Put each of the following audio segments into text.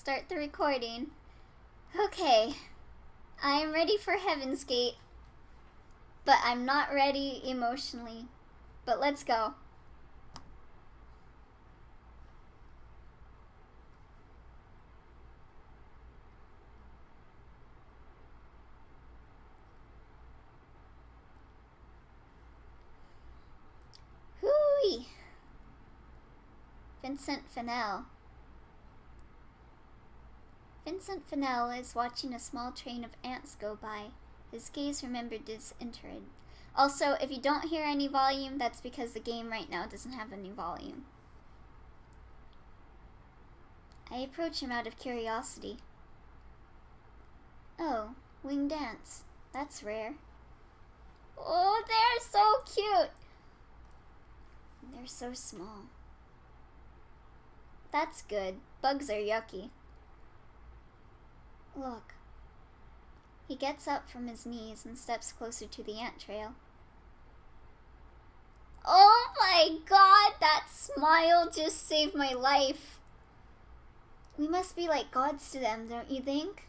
start the recording. Okay, I am ready for Heaven's Gate, but I'm not ready emotionally. But let's go. Hooey! Vincent Fennell. Vincent Fennell is watching a small train of ants go by. His gaze remembered Desensitization. Also, if you don't hear any volume, that's because the game right now doesn't have any volume. I approach him out of curiosity. Oh, winged ants. That's rare. Oh, they're so cute! They're so small. That's good. Bugs are yucky. Look. He gets up from his knees and steps closer to the ant trail. Oh my god, that smile just saved my life. We must be like gods to them, don't you think?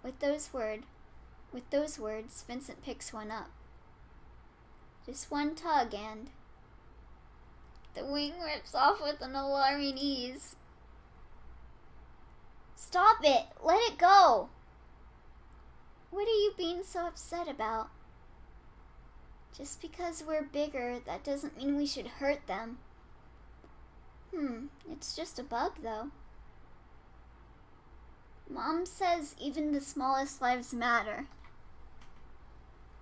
With those words, Vincent picks one up. Just one tug and the wing rips off with an alarming ease. Stop it! Let it go! What are you being so upset about? Just because we're bigger, that doesn't mean we should hurt them. It's just a bug, though. Mom says even the smallest lives matter.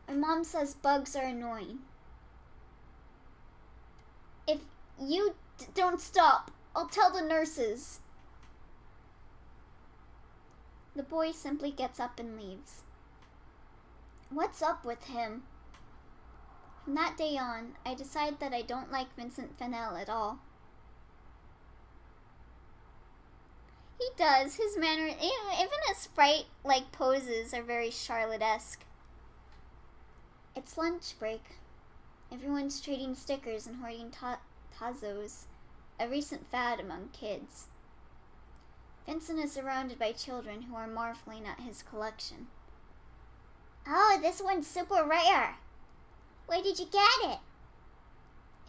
My mom says bugs are annoying. If you don't stop, I'll tell the nurses. The boy simply gets up and leaves. What's up with him? From that day on, I decide that I don't like Vincent Fennell at all. He does. His manner, even his sprite-like poses are very Charlotte-esque. It's lunch break. Everyone's trading stickers and hoarding tazos, a recent fad among kids. Vincent is surrounded by children who are marveling at his collection. Oh, this one's super rare. Where did you get it?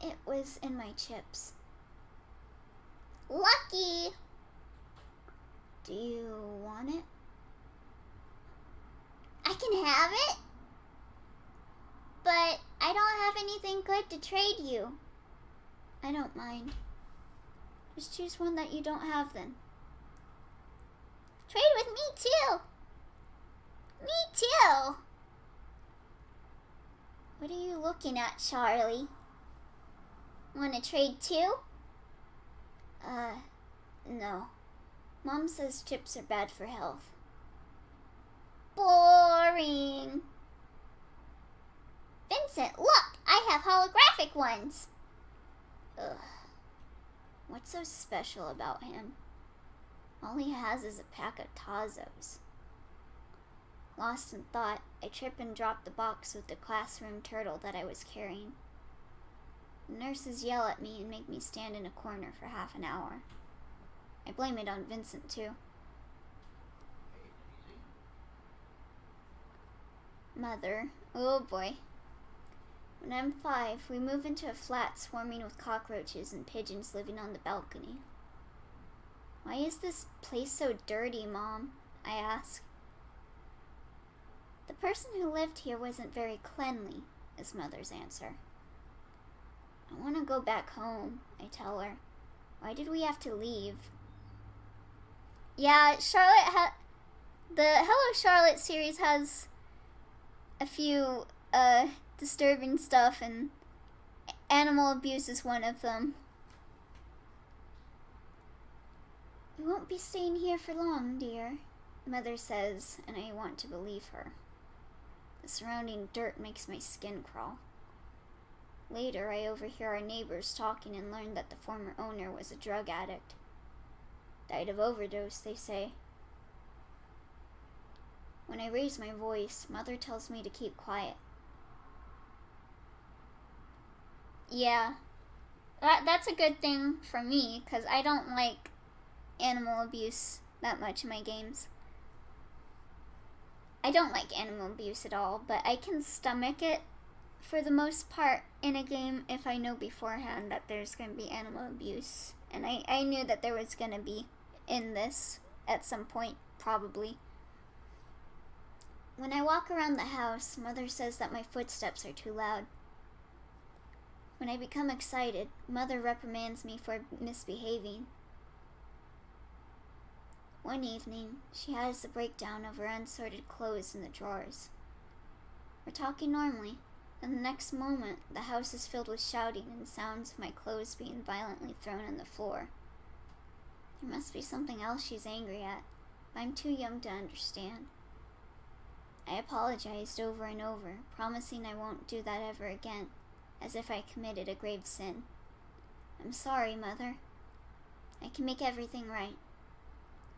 It was in my chips. Lucky! Do you want it? I can have it? But I don't have anything good to trade you. I don't mind. Just choose one that you don't have then. Trade with me too! Me too! What are you looking at, Charlie? Wanna trade too? No. Mom says chips are bad for health. Boring! Vincent, look! I have holographic ones! Ugh. What's so special about him? All he has is a pack of tazos. Lost in thought, I trip and drop the box with the classroom turtle that I was carrying. The nurses yell at me and make me stand in a corner for half an hour. I blame it on Vincent, too. Mother. Oh boy. When I'm 5, we move into a flat swarming with cockroaches and pigeons living on the balcony. Why is this place so dirty, Mom? I ask. The person who lived here wasn't very cleanly, is Mother's answer. I want to go back home, I tell her. Why did we have to leave? Yeah, the Hello Charlotte series has a few disturbing stuff, and animal abuse is one of them. You won't be staying here for long, dear, Mother says, and I want to believe her. The surrounding dirt makes my skin crawl. Later, I overhear our neighbors talking and learn that the former owner was a drug addict. Died of overdose, they say. When I raise my voice, Mother tells me to keep quiet. Yeah, that's a good thing for me, because I don't like animal abuse that much in my games. I don't like animal abuse at all, but I can stomach it for the most part in a game if I know beforehand that there's going to be animal abuse. And I knew that there was going to be in this at some point, probably. When I walk around the house, Mother says that my footsteps are too loud. When I become excited, Mother reprimands me for misbehaving. One evening, she has a breakdown over unsorted clothes in the drawers. We're talking normally, and the next moment, the house is filled with shouting and sounds of my clothes being violently thrown on the floor. There must be something else she's angry at, but I'm too young to understand. I apologized over and over, promising I won't do that ever again, as if I committed a grave sin. I'm sorry, Mother. I can make everything right.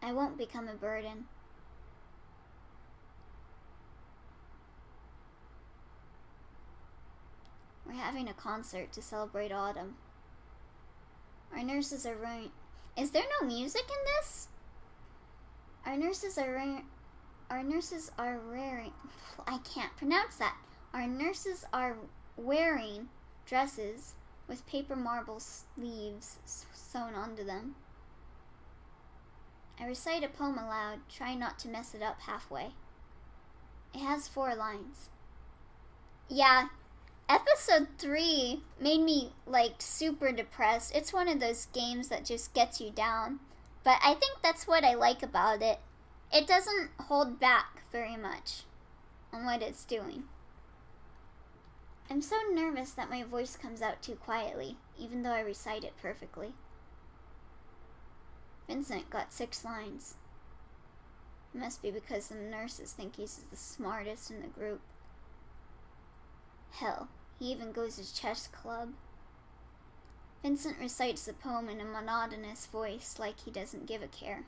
I won't become a burden. We're having a concert to celebrate autumn. Our nurses are wearing... Is there no music in this? Our nurses are wearing... I can't pronounce that. Our nurses are wearing dresses with paper marble sleeves sewn onto them. I recite a poem aloud, trying not to mess it up halfway. It has 4 lines. Yeah, episode 3 made me, super depressed. It's one of those games that just gets you down. But I think that's what I like about it. It doesn't hold back very much on what it's doing. I'm so nervous that my voice comes out too quietly, even though I recite it perfectly. Vincent got 6 lines. It must be because the nurses think he's the smartest in the group. Hell, he even goes to chess club. Vincent recites the poem in a monotonous voice like he doesn't give a care.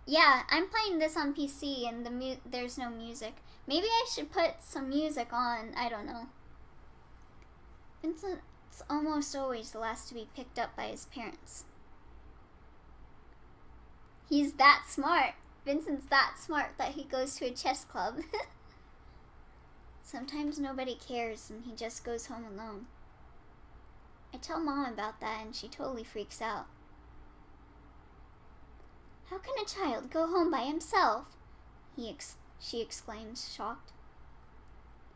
Yeah, I'm playing this on PC and there's no music. Maybe I should put some music on, I don't know. Vincent's almost always the last to be picked up by his parents. He's that smart. Vincent's that smart that he goes to a chess club. Sometimes nobody cares and he just goes home alone. I tell Mom about that and she totally freaks out. How can a child go home by himself? She exclaims, shocked.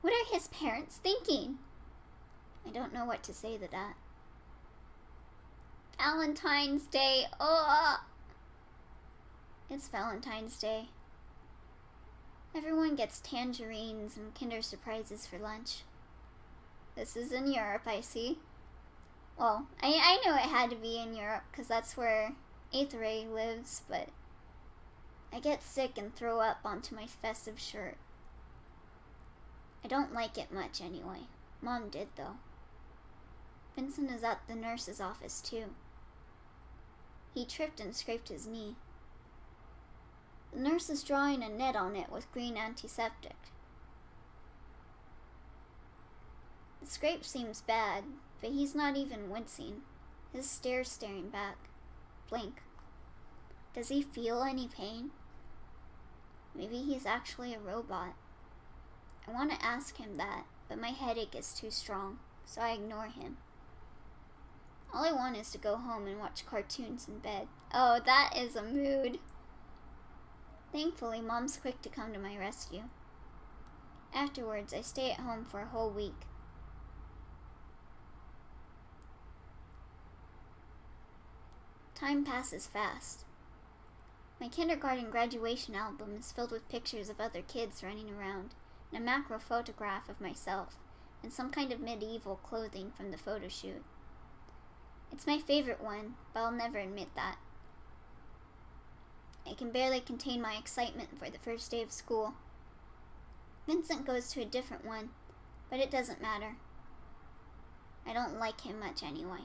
What are his parents thinking? I don't know what to say to that. Valentine's Day. Oh! It's Valentine's Day. Everyone gets tangerines and Kinder Surprises for lunch. This is in Europe, I see. Well, I know it had to be in Europe because that's where Authorial lives, but I get sick and throw up onto my festive shirt. I don't like it much anyway. Mom did, though. Vincent is at the nurse's office, too. He tripped and scraped his knee. The nurse is drawing a net on it with green antiseptic. The scrape seems bad, but he's not even wincing. His stare's staring back. Blank. Does he feel any pain? Maybe he's actually a robot. I want to ask him that, but my headache is too strong, so I ignore him. All I want is to go home and watch cartoons in bed. Oh, that is a mood. Thankfully, Mom's quick to come to my rescue. Afterwards, I stay at home for a whole week. Time passes fast. My kindergarten graduation album is filled with pictures of other kids running around, and a macro photograph of myself, in some kind of medieval clothing from the photo shoot. It's my favorite one, but I'll never admit that. I can barely contain my excitement for the first day of school. Vincent goes to a different one, but it doesn't matter. I don't like him much anyway.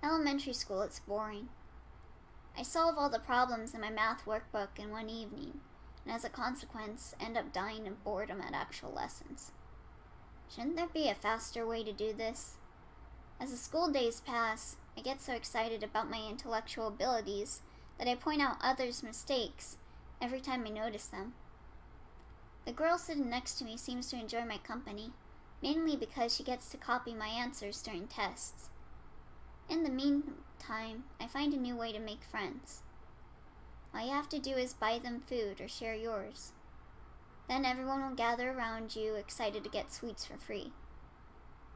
Elementary school, it's boring. I solve all the problems in my math workbook in one evening, and as a consequence, end up dying of boredom at actual lessons. Shouldn't there be a faster way to do this? As the school days pass, I get so excited about my intellectual abilities that I point out others' mistakes every time I notice them. The girl sitting next to me seems to enjoy my company, mainly because she gets to copy my answers during tests. In the meantime, I find a new way to make friends. All you have to do is buy them food or share yours. Then everyone will gather around you, excited to get sweets for free.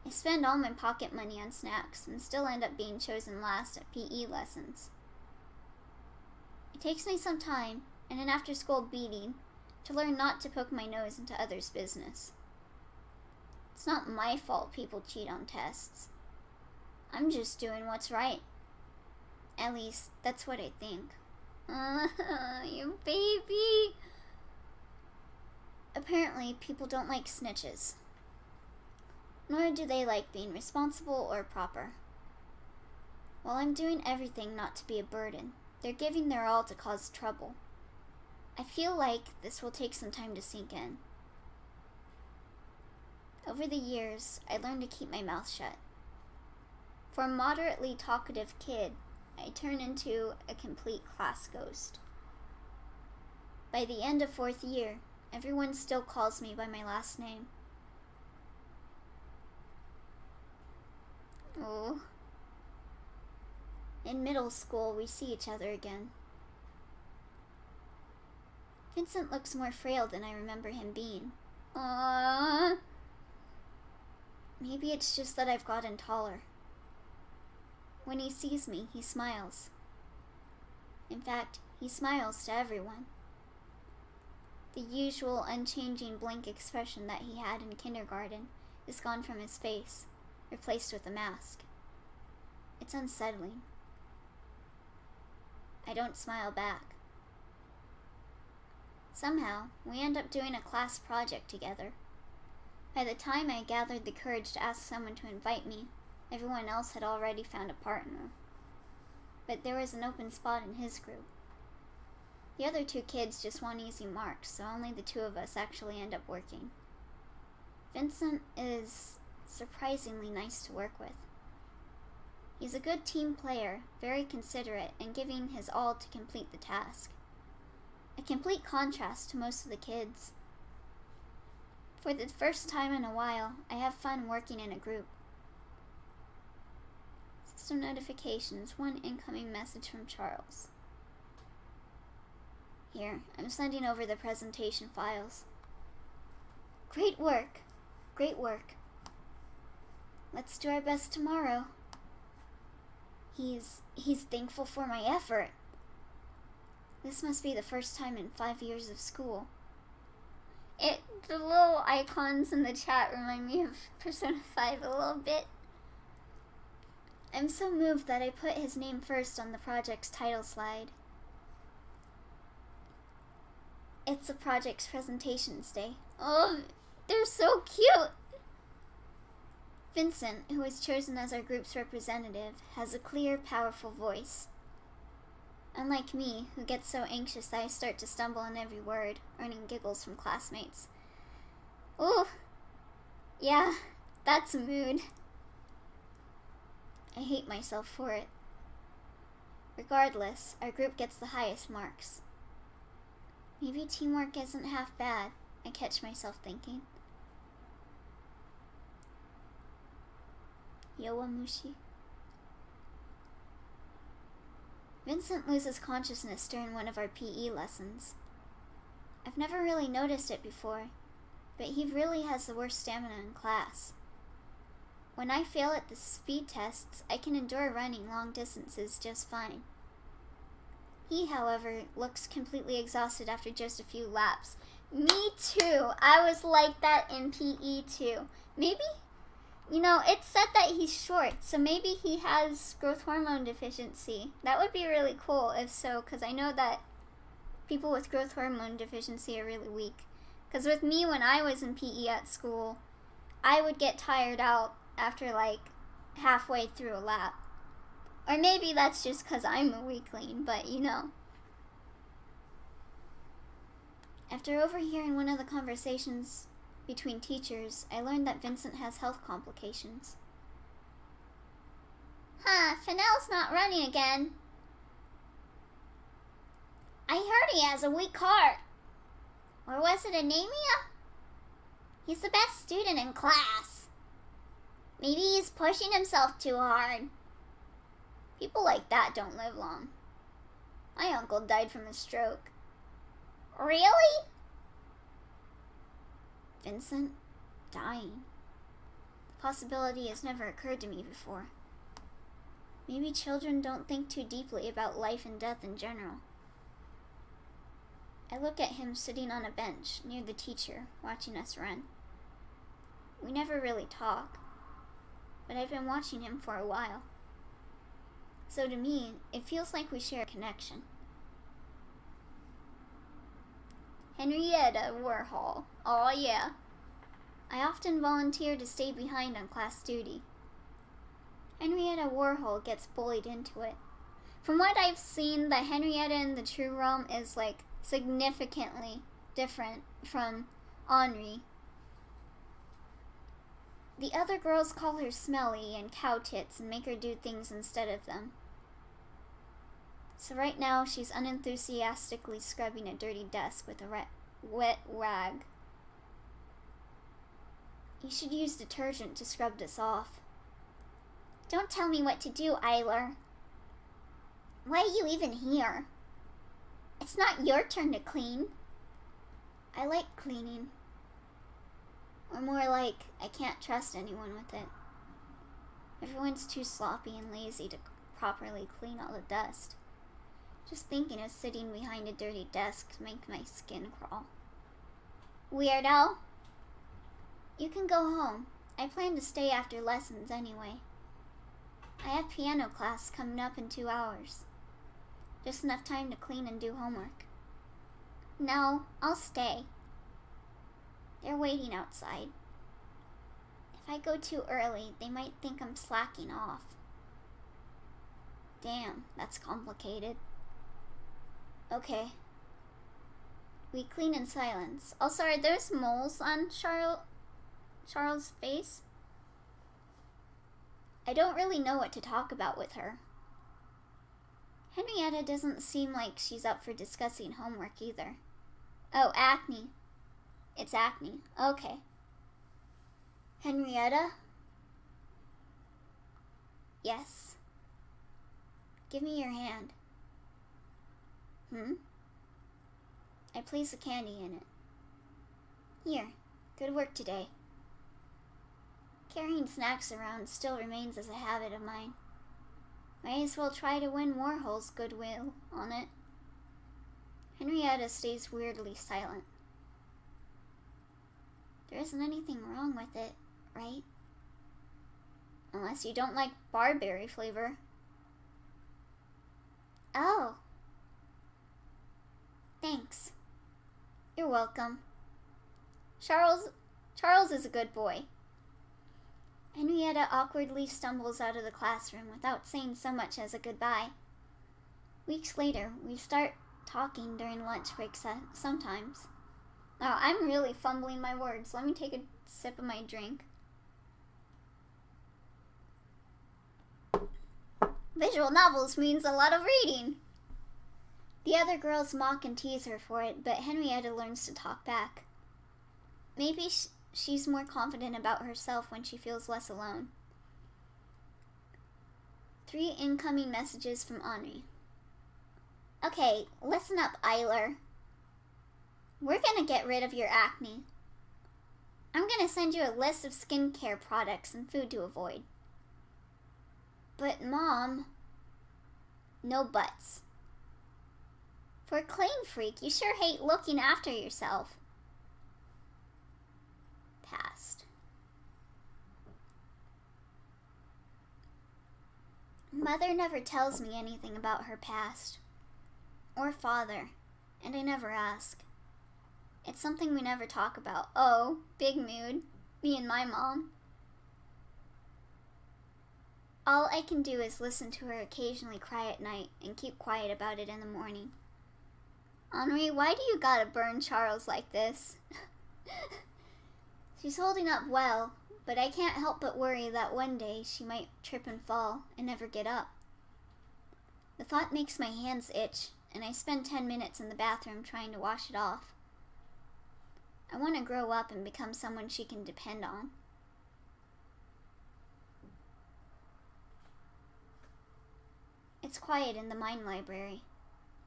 I spend all my pocket money on snacks and still end up being chosen last at PE lessons. It takes me some time and an after-school beating to learn not to poke my nose into others' business. It's not my fault people cheat on tests. I'm just doing what's right. At least, that's what I think. You baby! Apparently, people don't like snitches. Nor do they like being responsible or proper. While I'm doing everything not to be a burden, they're giving their all to cause trouble. I feel like this will take some time to sink in. Over the years, I learned to keep my mouth shut. For a moderately talkative kid, I turn into a complete class ghost. By the end of 4th year, everyone still calls me by my last name. Oh. In middle school, we see each other again. Vincent looks more frail than I remember him being. Aww. Maybe it's just that I've gotten taller. When he sees me, he smiles. In fact, he smiles to everyone. The usual unchanging blank expression that he had in kindergarten is gone from his face, replaced with a mask. It's unsettling. I don't smile back. Somehow, we end up doing a class project together. By the time I gathered the courage to ask someone to invite me, everyone else had already found a partner. But there was an open spot in his group. The other 2 kids just want easy marks, so only the 2 of us actually end up working. Vincent is surprisingly nice to work with. He's a good team player, very considerate, and giving his all to complete the task. A complete contrast to most of the kids. For the first time in a while, I have fun working in a group. System notifications, 1 incoming message from Charles. Here, I'm sending over the presentation files. Great work. Great work. Let's do our best tomorrow. He's thankful for my effort. This must be the first time in 5 years of school. The little icons in the chat remind me of Persona 5 a little bit. I'm so moved that I put his name first on the project's title slide. It's the project's presentations day. Oh, they're so cute! Vincent, who was chosen as our group's representative, has a clear, powerful voice. Unlike me, who gets so anxious that I start to stumble on every word, earning giggles from classmates. Ooh, yeah, that's a mood. I hate myself for it. Regardless, our group gets the highest marks. Maybe teamwork isn't half bad, I catch myself thinking. Yowamushi. Vincent loses consciousness during one of our PE lessons. I've never really noticed it before, but he really has the worst stamina in class. When I fail at the speed tests, I can endure running long distances just fine. He, however, looks completely exhausted after just a few laps. Me too! I was like that in PE too. Maybe? It said that he's short, so maybe he has growth hormone deficiency. That would be really cool if so, because I know that people with growth hormone deficiency are really weak. Because with me, when I was in PE at school, I would get tired out after like halfway through a lap. Or maybe that's just because I'm a weakling, but After overhearing one of the conversations between teachers, I learned that Vincent has health complications. Huh, Fennell's not running again. I heard he has a weak heart. Or was it anemia? He's the best student in class. Maybe he's pushing himself too hard. People like that don't live long. My uncle died from a stroke. Really? Vincent dying. The possibility has never occurred to me before. Maybe children don't think too deeply about life and death in general. I look at him sitting on a bench near the teacher, watching us run. We never really talk, but I've been watching him for a while. So to me, it feels like we share a connection. Henrietta Warhol. Aw, yeah. I often volunteer to stay behind on class duty. Henrietta Warhol gets bullied into it. From what I've seen, the Henrietta in the true realm is like significantly different from Henri. The other girls call her smelly and cow tits and make her do things instead of them. So right now she's unenthusiastically scrubbing a dirty desk with a wet rag. You should use detergent to scrub this off. Don't tell me what to do, Eiler. Why are you even here? It's not your turn to clean. I like cleaning. Or more like, I can't trust anyone with it. Everyone's too sloppy and lazy to properly clean all the dust. Just thinking of sitting behind a dirty desk makes my skin crawl. Weirdo. You can go home. I plan to stay after lessons anyway. I have piano class coming up in 2 hours. Just enough time to clean and do homework. No, I'll stay. They're waiting outside. If I go too early, they might think I'm slacking off. Damn, that's complicated. Okay. We clean in silence. Also, are those moles on Charles' face? I don't really know what to talk about with her. Henrietta doesn't seem like she's up for discussing homework either. Oh, acne. It's acne. Okay. Henrietta? Yes. Give me your hand. I place a candy in it. Here. Good work today. Carrying snacks around still remains as a habit of mine. Might as well try to win Warhol's goodwill on it. Henrietta stays weirdly silent. There isn't anything wrong with it, right? Unless you don't like barberry flavor. Oh. Thanks. You're welcome. Charles is a good boy. Henrietta awkwardly stumbles out of the classroom without saying so much as a goodbye. Weeks later, we start talking during lunch breaks sometimes. Oh, I'm really fumbling my words. Let me take a sip of my drink. Visual novels means a lot of reading. The other girls mock and tease her for it, but Henrietta learns to talk back. Maybe she's more confident about herself when she feels less alone. 3 incoming messages from Henri. Okay, listen up, Eiler. We're gonna get rid of your acne. I'm gonna send you a list of skincare products and food to avoid. But Mom... No buts. For a clean freak, you sure hate looking after yourself. Past. Mother never tells me anything about her past. Or father. And I never ask. It's something we never talk about. Oh, big mood. Me and my mom. All I can do is listen to her occasionally cry at night and keep quiet about it in the morning. Henri, why do you gotta burn Charles like this? She's holding up well, but I can't help but worry that one day she might trip and fall and never get up. The thought makes my hands itch, and I spend 10 minutes in the bathroom trying to wash it off. I want to grow up and become someone she can depend on. It's quiet in the mine library.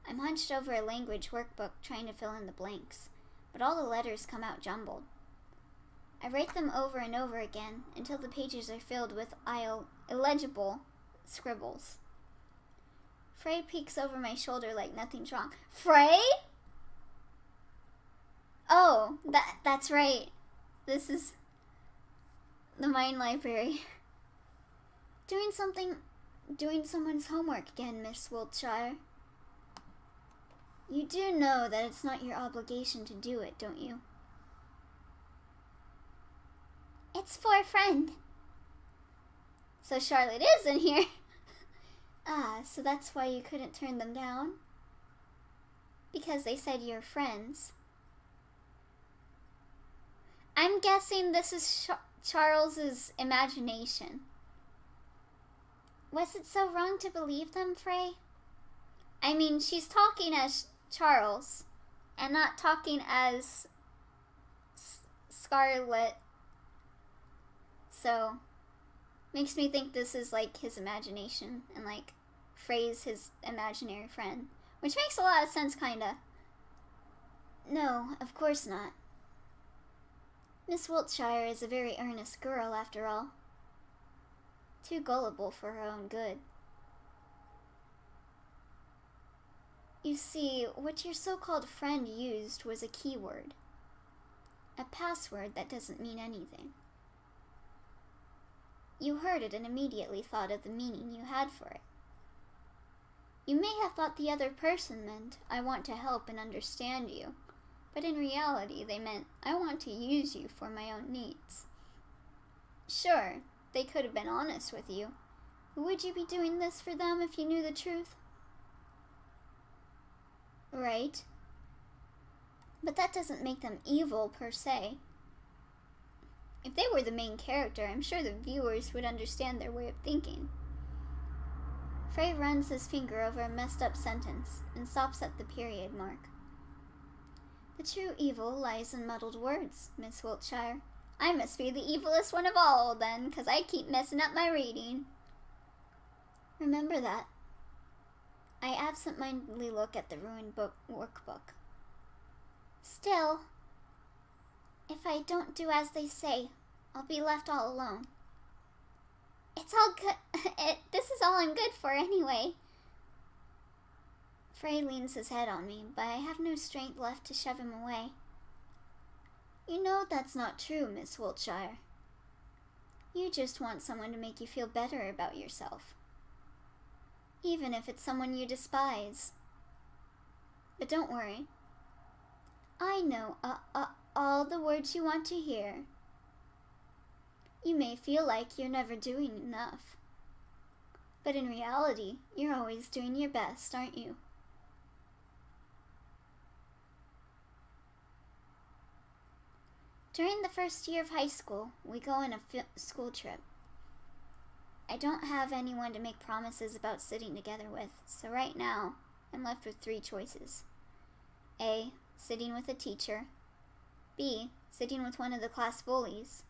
I'm hunched over a language workbook trying to fill in the blanks, but all the letters come out jumbled. I write them over and over again until the pages are filled with illegible scribbles. Frey peeks over my shoulder like nothing's wrong. Frey? Oh, that's right. This is the mine library. Doing someone's homework again, Miss Wiltshire. You do know that it's not your obligation to do it, don't you? It's for a friend. So Charlotte is in here. Ah, so that's why you couldn't turn them down? Because they said you're friends. I'm guessing this is Charles's imagination. Was it so wrong to believe them, Frey? I mean, she's talking as Charles, and not talking as Scarlet. So, makes me think this is like his imagination, and like Frey's his imaginary friend. Which makes a lot of sense, kinda. No, of course not. Miss Wiltshire is a very earnest girl, after all. Too gullible for her own good. You see, what your so-called friend used was a keyword. A password that doesn't mean anything. You heard it and immediately thought of the meaning you had for it. You may have thought the other person meant, I want to help and understand you, but in reality they meant, I want to use you for my own needs. Sure, they could have been honest with you, but would you be doing this for them if you knew the truth? Right. But that doesn't make them evil per se. If they were the main character, I'm sure the viewers would understand their way of thinking. Frey runs his finger over a messed up sentence and stops at the period mark. The true evil lies in muddled words, Miss Wiltshire. I must be the evilest one of all, then, 'cause I keep messing up my reading. Remember that. I absent-mindedly look at the ruined workbook. Still, if I don't do as they say, I'll be left all alone. It's all good. This is all I'm good for anyway. Frey leans his head on me, but I have no strength left to shove him away. You know that's not true, Miss Wiltshire. You just want someone to make you feel better about yourself. Even if it's someone you despise. But don't worry. I know all the words you want to hear. You may feel like you're never doing enough. But in reality, you're always doing your best, aren't you? During the first year of high school, we go on a school trip. I don't have anyone to make promises about sitting together with, so right now, I'm left with 3 choices. A. Sitting with a teacher. B. Sitting with one of the class bullies.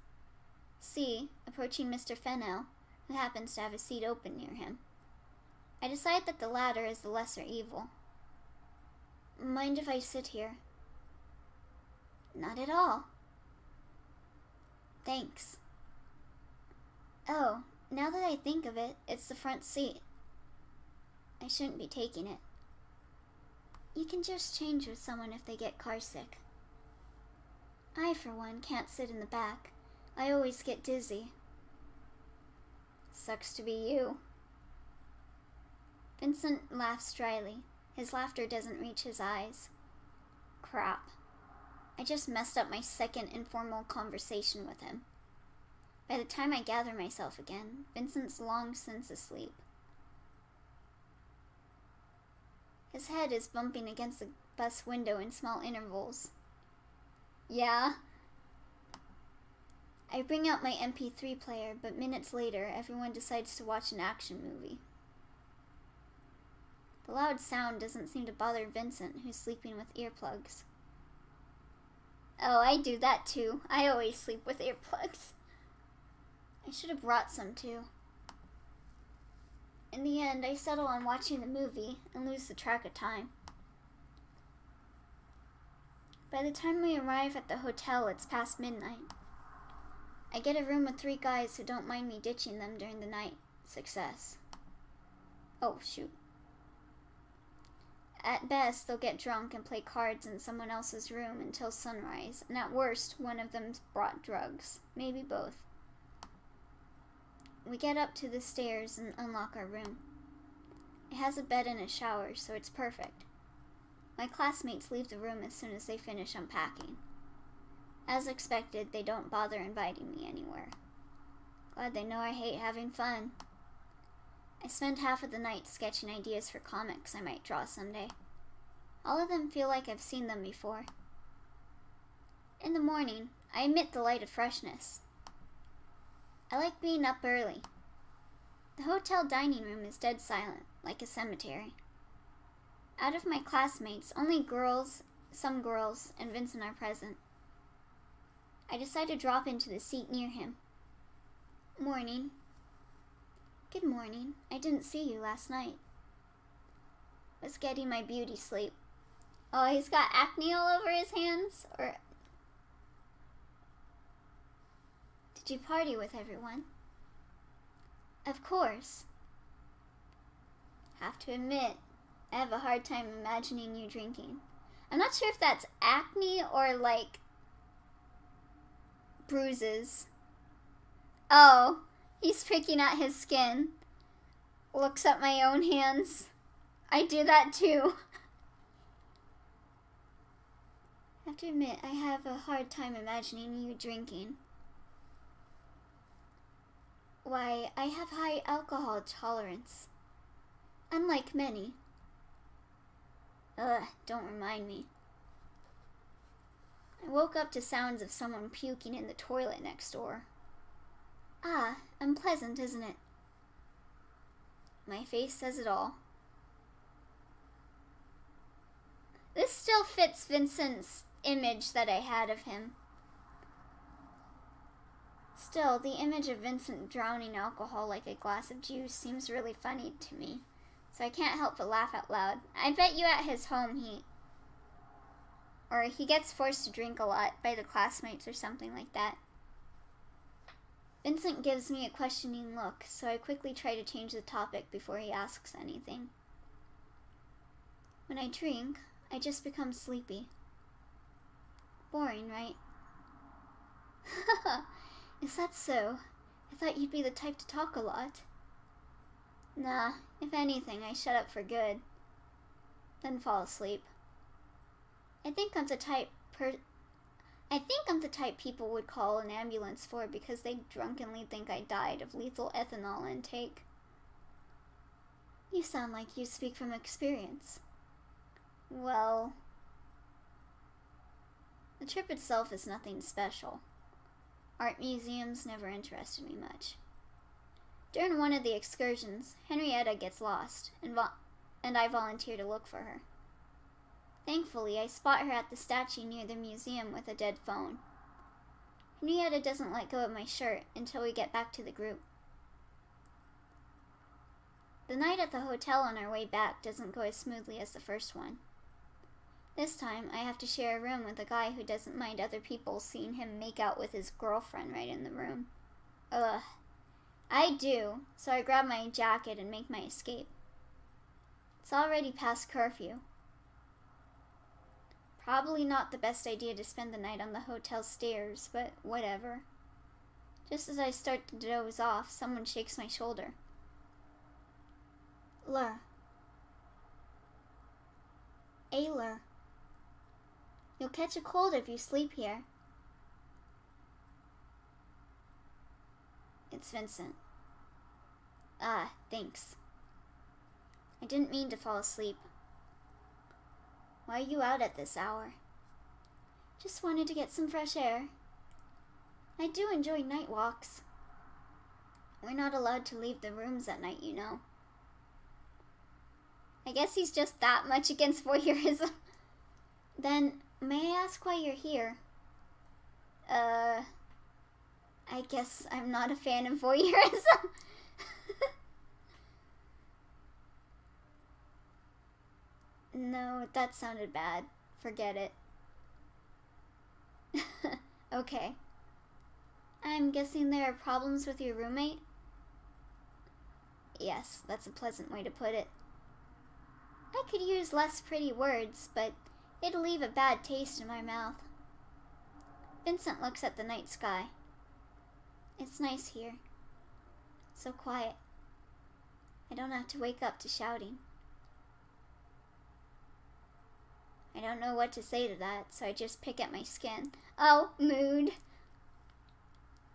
C. Approaching Mr. Fennell, who happens to have a seat open near him. I decide that the latter is the lesser evil. Mind if I sit here? Not at all. Thanks. Oh, now that I think of it, it's the front seat. I shouldn't be taking it. You can just change with someone if they get carsick. I, for one, can't sit in the back. I always get dizzy. Sucks to be you. Vincent laughs dryly. His laughter doesn't reach his eyes. Crap. I just messed up my second informal conversation with him. By the time I gather myself again, Vincent's long since asleep. His head is bumping against the bus window in small intervals. Yeah. I bring out my MP3 player, but minutes later, everyone decides to watch an action movie. The loud sound doesn't seem to bother Vincent, who's sleeping with earplugs. Oh, I do that too. I always sleep with earplugs. I should have brought some too. In the end, I settle on watching the movie and lose the track of time. By the time we arrive at the hotel, it's past midnight. I get a room with 3 guys who don't mind me ditching them during the night. Success. Oh, shoot. At best, they'll get drunk and play cards in someone else's room until sunrise, and at worst, one of them's brought drugs. Maybe both. We get up to the stairs and unlock our room. It has a bed and a shower, so it's perfect. My classmates leave the room as soon as they finish unpacking. As expected, they don't bother inviting me anywhere. Glad they know I hate having fun. I spend half of the night sketching ideas for comics I might draw someday. All of them feel like I've seen them before. In the morning, I emit the light of freshness. I like being up early. The hotel dining room is dead silent, like a cemetery. Out of my classmates, only some girls, and Vincent are present. I decide to drop into the seat near him. Morning. Good morning. I didn't see you last night. Was getting my beauty sleep. Oh, he's got acne all over his hands? Or did you party with everyone? Of course. Have to admit, I have a hard time imagining you drinking. I'm not sure if that's acne or like bruises. Oh, he's picking at his skin. Looks at my own hands. I do that too. I have to admit, I have a hard time imagining you drinking. Why, I have high alcohol tolerance. Unlike many. Ugh, don't remind me. I woke up to sounds of someone puking in the toilet next door. Ah, unpleasant, isn't it? My face says it all. This still fits Vincent's image that I had of him. Still, the image of Vincent drowning alcohol like a glass of juice seems really funny to me, so I can't help but laugh out loud. I bet you at his home he gets forced to drink a lot by the classmates or something like that. Vincent gives me a questioning look, so I quickly try to change the topic before he asks anything. When I drink, I just become sleepy. Boring, right? Is that so? I thought you'd be the type to talk a lot. Nah, if anything, I shut up for good. Then fall asleep. I think I'm the type people would call an ambulance for because they drunkenly think I died of lethal ethanol intake. You sound like you speak from experience. Well, the trip itself is nothing special. Art museums never interested me much. During one of the excursions, Henrietta gets lost, and I volunteer to look for her. Thankfully, I spot her at the statue near the museum with a dead phone. Henrietta doesn't let go of my shirt until we get back to the group. The night at the hotel on our way back doesn't go as smoothly as the first one. This time, I have to share a room with a guy who doesn't mind other people seeing him make out with his girlfriend right in the room. Ugh. I do, so I grab my jacket and make my escape. It's already past curfew. Probably not the best idea to spend the night on the hotel stairs, but whatever. Just as I start to doze off, someone shakes my shoulder. Lur. Lur. You'll catch a cold if you sleep here. It's Vincent. Ah, thanks. I didn't mean to fall asleep. Why are you out at this hour? Just wanted to get some fresh air. I do enjoy night walks. We're not allowed to leave the rooms at night, you know. I guess he's just that much against voyeurism. Then, may I ask why you're here? I guess I'm not a fan of voyeurism. No, that sounded bad. Forget it. Okay. I'm guessing there are problems with your roommate? Yes, that's a pleasant way to put it. I could use less pretty words, but it'll leave a bad taste in my mouth. Vincent looks at the night sky. It's nice here. So quiet. I don't have to wake up to shouting. I don't know what to say to that, so I just pick at my skin. Oh, mood.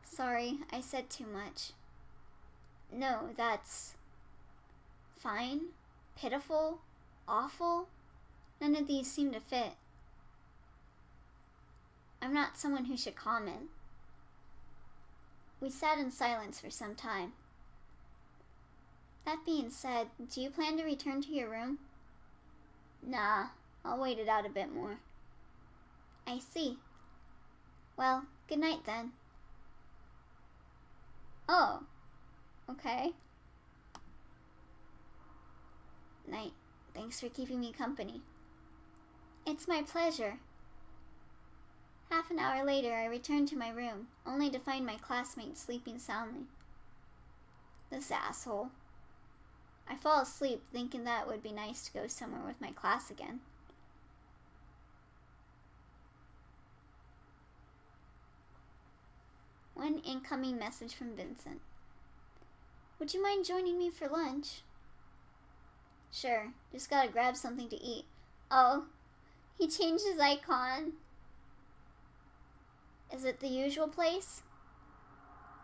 Sorry, I said too much. No, that's fine, pitiful, awful. None of these seem to fit. I'm not someone who should comment. We sat in silence for some time. That being said, do you plan to return to your room? Nah, I'll wait it out a bit more. I see. Well, good night then. Oh, okay. Night. Thanks for keeping me company. It's my pleasure. Half an hour later, I returned to my room, only to find my classmate sleeping soundly. This asshole. I fall asleep thinking that it would be nice to go somewhere with my class again. One incoming message from Vincent. Would you mind joining me for lunch? Sure, just gotta grab something to eat. Oh, he changed his icon. Is it the usual place?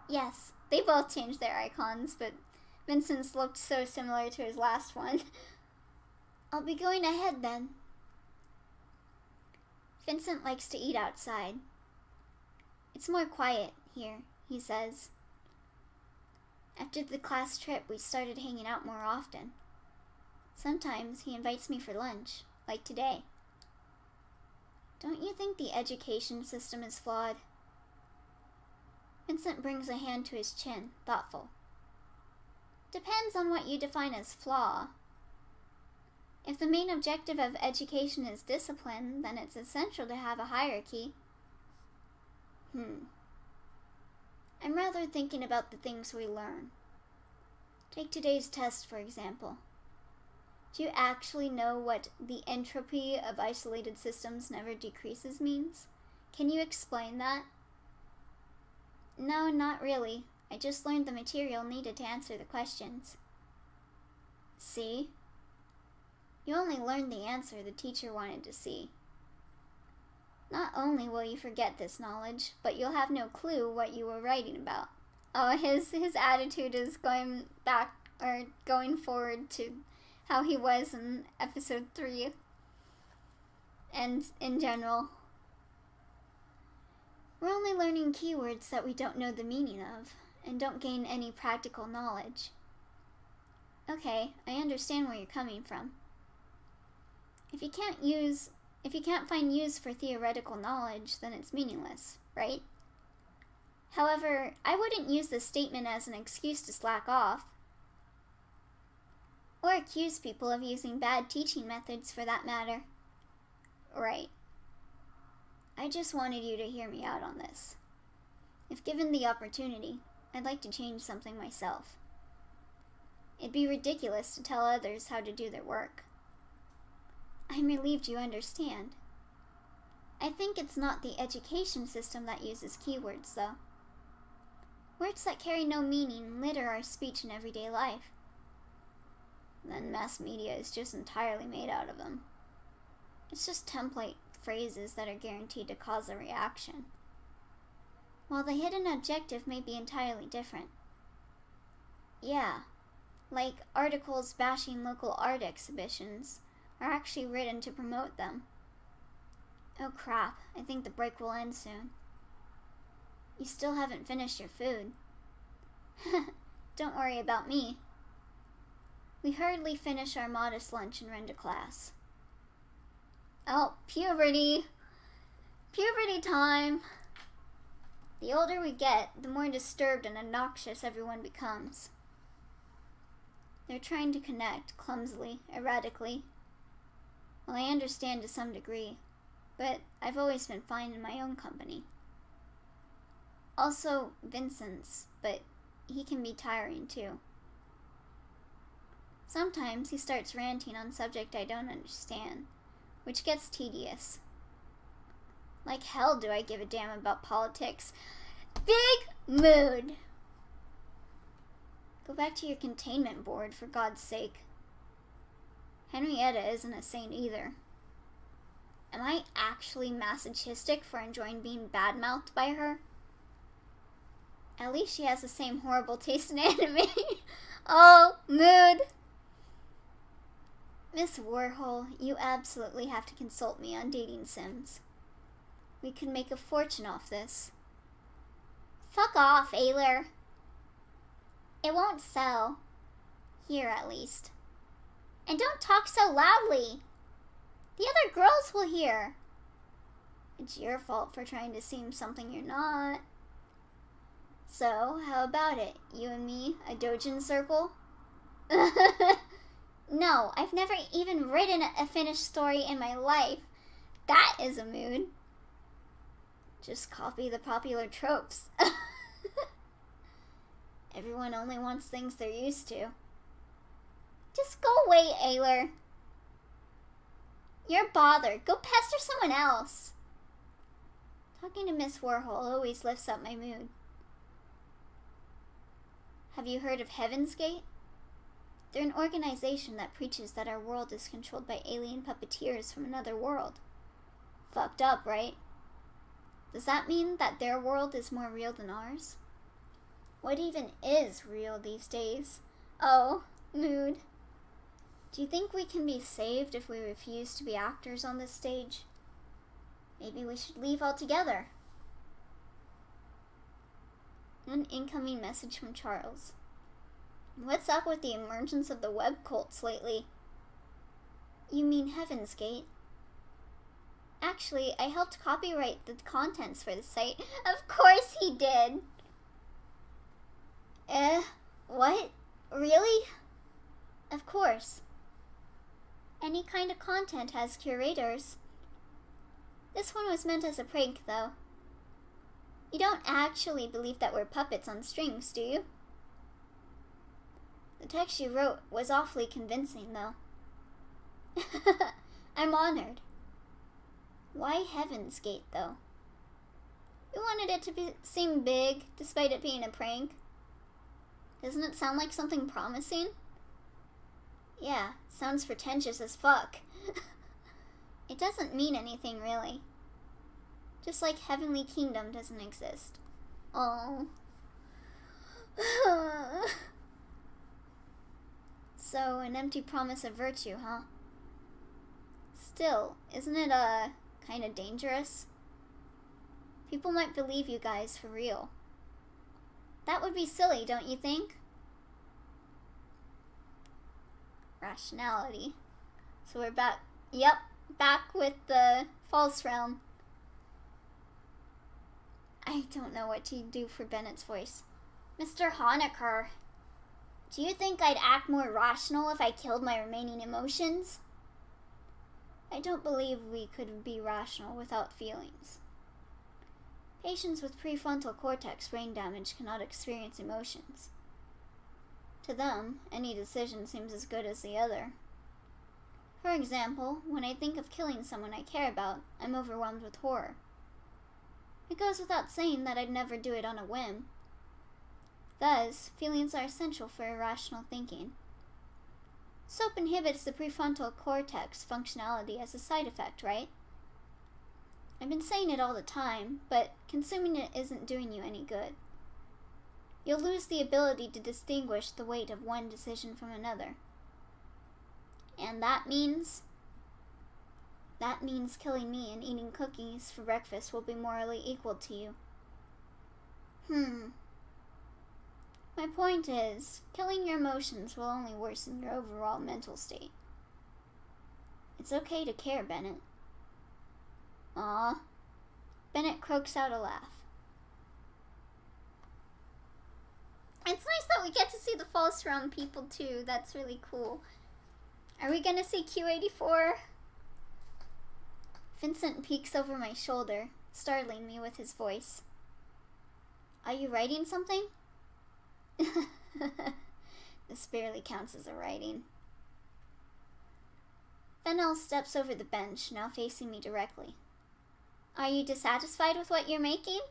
Yes, they both changed their icons, but Vincent's looked so similar to his last one. I'll be going ahead then. Vincent likes to eat outside. It's more quiet here, he says. After the class trip, we started hanging out more often. Sometimes he invites me for lunch, like today. Don't you think the education system is flawed? Vincent brings a hand to his chin, thoughtful. Depends on what you define as flaw. If the main objective of education is discipline, then it's essential to have a hierarchy. I'm rather thinking about the things we learn. Take today's test, for example. Do you actually know what the entropy of isolated systems never decreases means? Can you explain that? No, not really. I just learned the material needed to answer the questions. See? You only learned the answer the teacher wanted to see. Not only will you forget this knowledge, but you'll have no clue what you were writing about. Oh, his attitude is going back, or going forward to how he was in episode 3. And in general. We're only learning keywords that we don't know the meaning of, and don't gain any practical knowledge. Okay, I understand where you're coming from. If you can't find use for theoretical knowledge, then it's meaningless, right? However, I wouldn't use this statement as an excuse to slack off. Or accuse people of using bad teaching methods for that matter. Right. I just wanted you to hear me out on this. If given the opportunity, I'd like to change something myself. It'd be ridiculous to tell others how to do their work. I'm relieved you understand. I think it's not the education system that uses keywords, though. Words that carry no meaning litter our speech in everyday life. Then mass media is just entirely made out of them. It's just template phrases that are guaranteed to cause a reaction, while the hidden objective may be entirely different. Yeah, like articles bashing local art exhibitions are actually written to promote them. Oh crap, I think the break will end soon. You still haven't finished your food. Don't worry about me. We hurriedly finish our modest lunch and run to class. Oh, puberty! Puberty time! The older we get, the more disturbed and obnoxious everyone becomes. They're trying to connect, clumsily, erratically. Well, I understand to some degree, but I've always been fine in my own company. Also, Vincent's, but he can be tiring too. Sometimes he starts ranting on subject I don't understand, which gets tedious. Like hell do I give a damn about politics. Big mood! Go back to your containment board, for God's sake. Henrietta isn't a saint either. Am I actually masochistic for enjoying being badmouthed by her? At least she has the same horrible taste in anime. Oh, mood! Miss Warhol, you absolutely have to consult me on dating sims. We could make a fortune off this. Fuck off, Ayler. It won't sell. Here, at least. And don't talk so loudly. The other girls will hear. It's your fault for trying to seem something you're not. So, how about it? You and me, a doujin circle? No, I've never even written a finished story in my life. That is a mood. Just copy the popular tropes. Everyone only wants things they're used to. Just go away, Ayler. You're bothered. Go pester someone else. Talking to Miss Warhol always lifts up my mood. Have you heard of Heaven's Gate? They're an organization that preaches that our world is controlled by alien puppeteers from another world. Fucked up, right? Does that mean that their world is more real than ours? What even is real these days? Oh, mood. Do you think we can be saved if we refuse to be actors on this stage? Maybe we should leave altogether. An incoming message from Charles. What's up with the emergence of the web cults lately? You mean Heaven's Gate? Actually, I helped copyright the contents for the site. Of course he did! What? Really? Of course. Any kind of content has curators. This one was meant as a prank, though. You don't actually believe that we're puppets on strings, do you? The text you wrote was awfully convincing, though. I'm honored. Why Heaven's Gate, though? We wanted it to seem big, despite it being a prank. Doesn't it sound like something promising? Yeah, sounds pretentious as fuck. It doesn't mean anything, really. Just like Heavenly Kingdom doesn't exist. Oh. So, an empty promise of virtue, huh? Still, isn't it, kinda dangerous? People might believe you guys for real. That would be silly, don't you think? Rationality. So we're back. Yep, back with the false realm. I don't know what to do for Bennett's voice. Mr. Honecker, do you think I'd act more rational if I killed my remaining emotions? I don't believe we could be rational without feelings. Patients with prefrontal cortex brain damage cannot experience emotions. To them, any decision seems as good as the other. For example, when I think of killing someone I care about, I'm overwhelmed with horror. It goes without saying that I'd never do it on a whim. Thus, feelings are essential for irrational thinking. Soap inhibits the prefrontal cortex functionality as a side effect, right? I've been saying it all the time, but consuming it isn't doing you any good. You'll lose the ability to distinguish the weight of one decision from another. And that means That means killing me and eating cookies for breakfast will be morally equal to you. My point is, killing your emotions will only worsen your overall mental state. It's okay to care, Bennett. Aw. Bennett croaks out a laugh. It's nice that we get to see the false round people too. That's really cool. Are we gonna see Q84? Vincent peeks over my shoulder, startling me with his voice. Are you writing something? This barely counts as a writing. Fennel steps over the bench, now facing me directly. Are you dissatisfied with what you're making?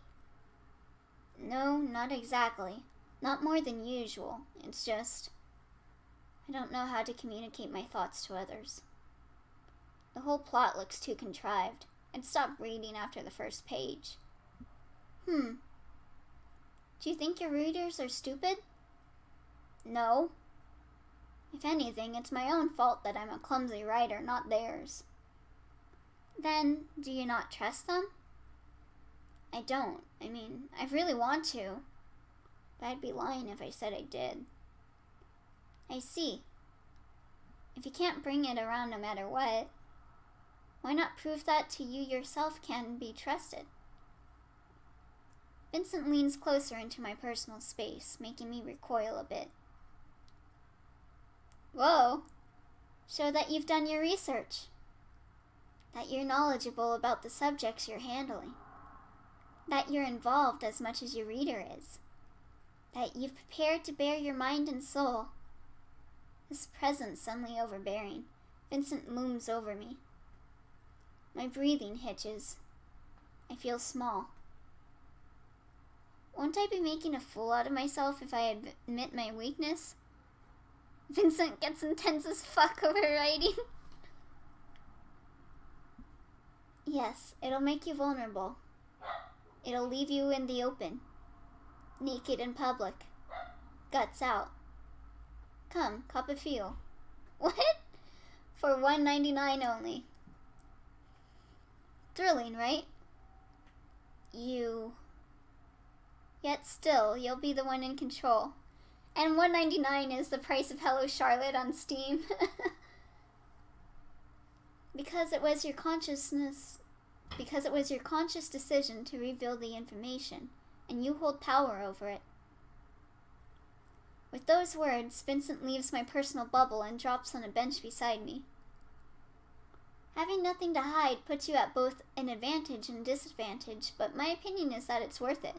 No, not exactly. Not more than usual. It's just, I don't know how to communicate my thoughts to others. The whole plot looks too contrived. I'd stop reading after the first page. Do you think your readers are stupid? No. If anything, it's my own fault that I'm a clumsy writer, not theirs. Then, do you not trust them? I don't. I mean, I really want to. But I'd be lying if I said I did. I see. If you can't bring it around no matter what, why not prove that to you yourself can be trusted? Vincent leans closer into my personal space, making me recoil a bit. Whoa! Show that you've done your research. That you're knowledgeable about the subjects you're handling. That you're involved as much as your reader is. That you've prepared to bare your mind and soul. His presence suddenly overbearing, Vincent looms over me. My breathing hitches. I feel small. Won't I be making a fool out of myself if I admit my weakness? Vincent gets intense as fuck over writing. Yes, it'll make you vulnerable. It'll leave you in the open. Naked in public. Guts out. Come, cop a feel. What? For $1.99 only. Thrilling, right? Yet still, you'll be the one in control. And $1.99 is the price of Hello Charlotte on Steam. Because it was your conscious decision to reveal the information, and you hold power over it. With those words, Vincent leaves my personal bubble and drops on a bench beside me. Having nothing to hide puts you at both an advantage and disadvantage, but my opinion is that it's worth it.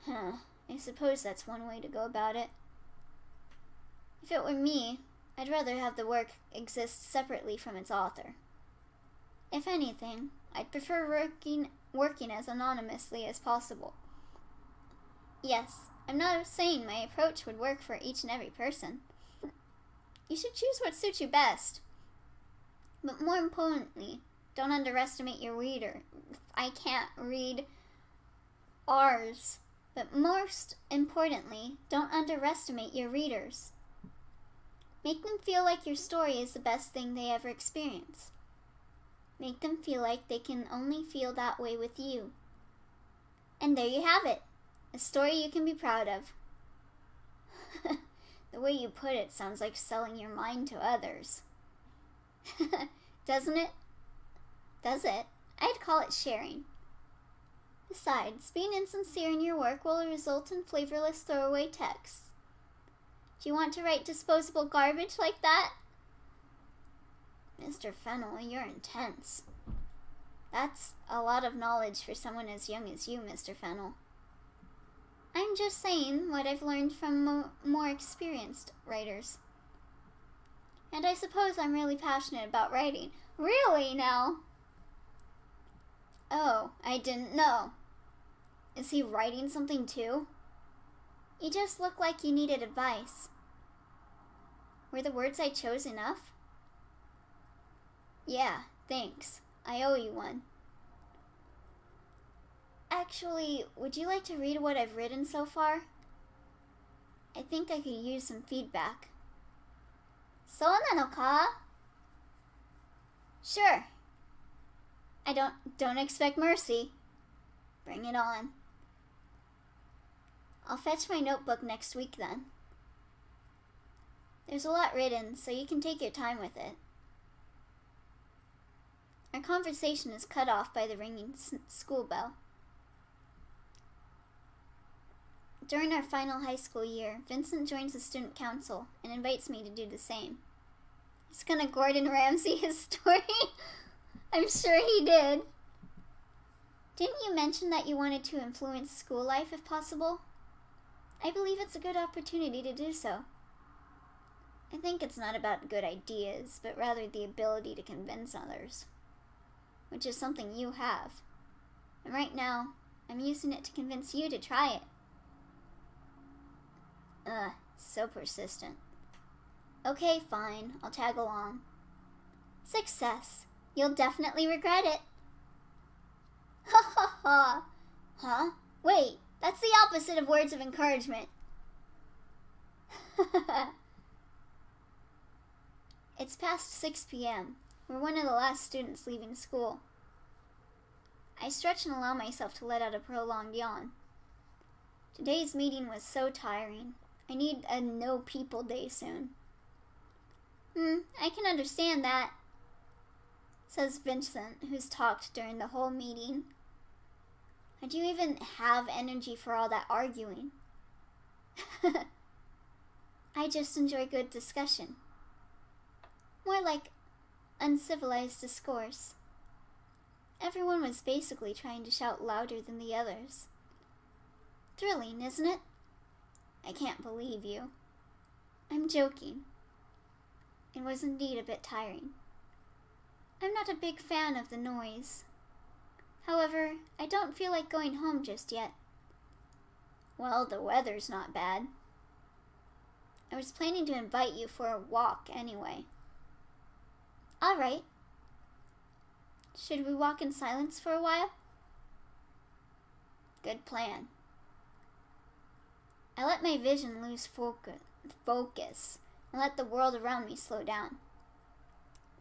I suppose that's one way to go about it. If it were me, I'd rather have the work exist separately from its author. If anything, I'd prefer working as anonymously as possible. Yes, I'm not saying my approach would work for each and every person. You should choose what suits you best. But more importantly, don't underestimate your reader. I can't read R's. But most importantly, don't underestimate your readers. Make them feel like your story is the best thing they ever experience. Make them feel like they can only feel that way with you. And there you have it. A story you can be proud of. The way you put it sounds like selling your mind to others. Doesn't it? Does it? I'd call it sharing. Besides, being insincere in your work will result in flavorless throwaway texts. Do you want to write disposable garbage like that? Mr. Fennel, you're intense. That's a lot of knowledge for someone as young as you, Mr. Fennel. I'm just saying what I've learned from more experienced writers. And I suppose I'm really passionate about writing. Really, now? Oh, I didn't know. Is he writing something too? You just look like you needed advice. Were the words I chose enough? Yeah, thanks. I owe you one. Actually, would you like to read what I've written so far? I think I could use some feedback. そうなのか? Sure. I don't expect mercy. Bring it on. I'll fetch my notebook next week then. There's a lot written, so you can take your time with it. Our conversation is cut off by the ringing school bell. During our final high school year, Vincent joins the student council and invites me to do the same. He's gonna Gordon Ramsay his story. I'm sure he did. Didn't you mention that you wanted to influence school life if possible? I believe it's a good opportunity to do so. I think it's not about good ideas, but rather the ability to convince others, which is something you have. And right now, I'm using it to convince you to try it. So persistent. Okay, fine, I'll tag along. Success. You'll definitely regret it. Ha ha ha. Huh? Wait, that's the opposite of words of encouragement. It's past 6 p.m. We're one of the last students leaving school. I stretch and allow myself to let out a prolonged yawn. Today's meeting was so tiring. I need a no people day soon. I can understand that, says Vincent, who's talked during the whole meeting. How'd you even have energy for all that arguing? I just enjoy good discussion. More like uncivilized discourse. Everyone was basically trying to shout louder than the others. Thrilling, isn't it? I can't believe you. I'm joking. It was indeed a bit tiring. I'm not a big fan of the noise. However, I don't feel like going home just yet. Well, the weather's not bad. I was planning to invite you for a walk anyway. All right. Should we walk in silence for a while? Good plan. I let my vision lose focus and let the world around me slow down.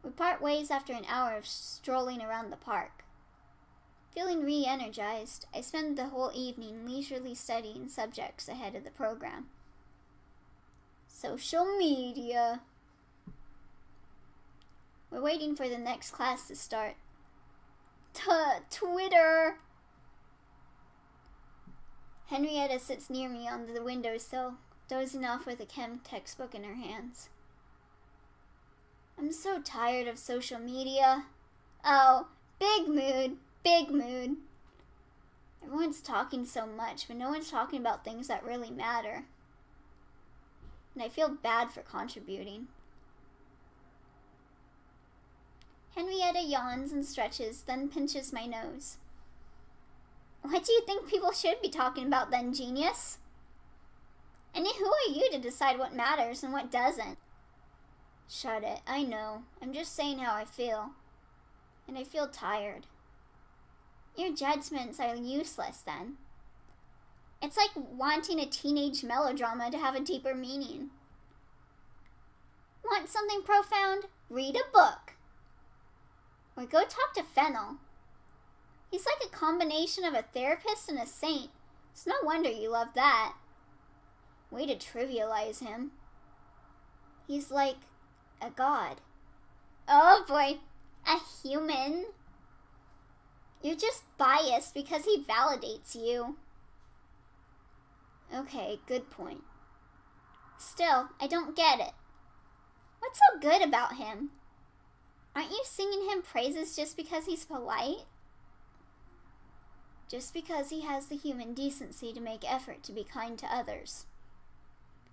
We part ways after an hour of strolling around the park. Feeling re-energized, I spend the whole evening leisurely studying subjects ahead of the program. Social media. We're waiting for the next class to start. Twitter! Henrietta sits near me on the windowsill, dozing off with a chem textbook in her hands. I'm so tired of social media. Oh, big mood, big mood. Everyone's talking so much, but no one's talking about things that really matter. And I feel bad for contributing. Henrietta yawns and stretches, then pinches my nose. What do you think people should be talking about then, genius? And who are you to decide what matters and what doesn't? Shut it, I know. I'm just saying how I feel. And I feel tired. Your judgments are useless then. It's like wanting a teenage melodrama to have a deeper meaning. Want something profound? Read a book. Or go talk to Fennel. He's like a combination of a therapist and a saint. It's no wonder you love that. Way to trivialize him. He's like a god. Oh boy, a human. You're just biased because he validates you. Okay, good point. Still, I don't get it. What's so good about him? Aren't you singing him praises just because he's polite? Just because he has the human decency to make effort to be kind to others.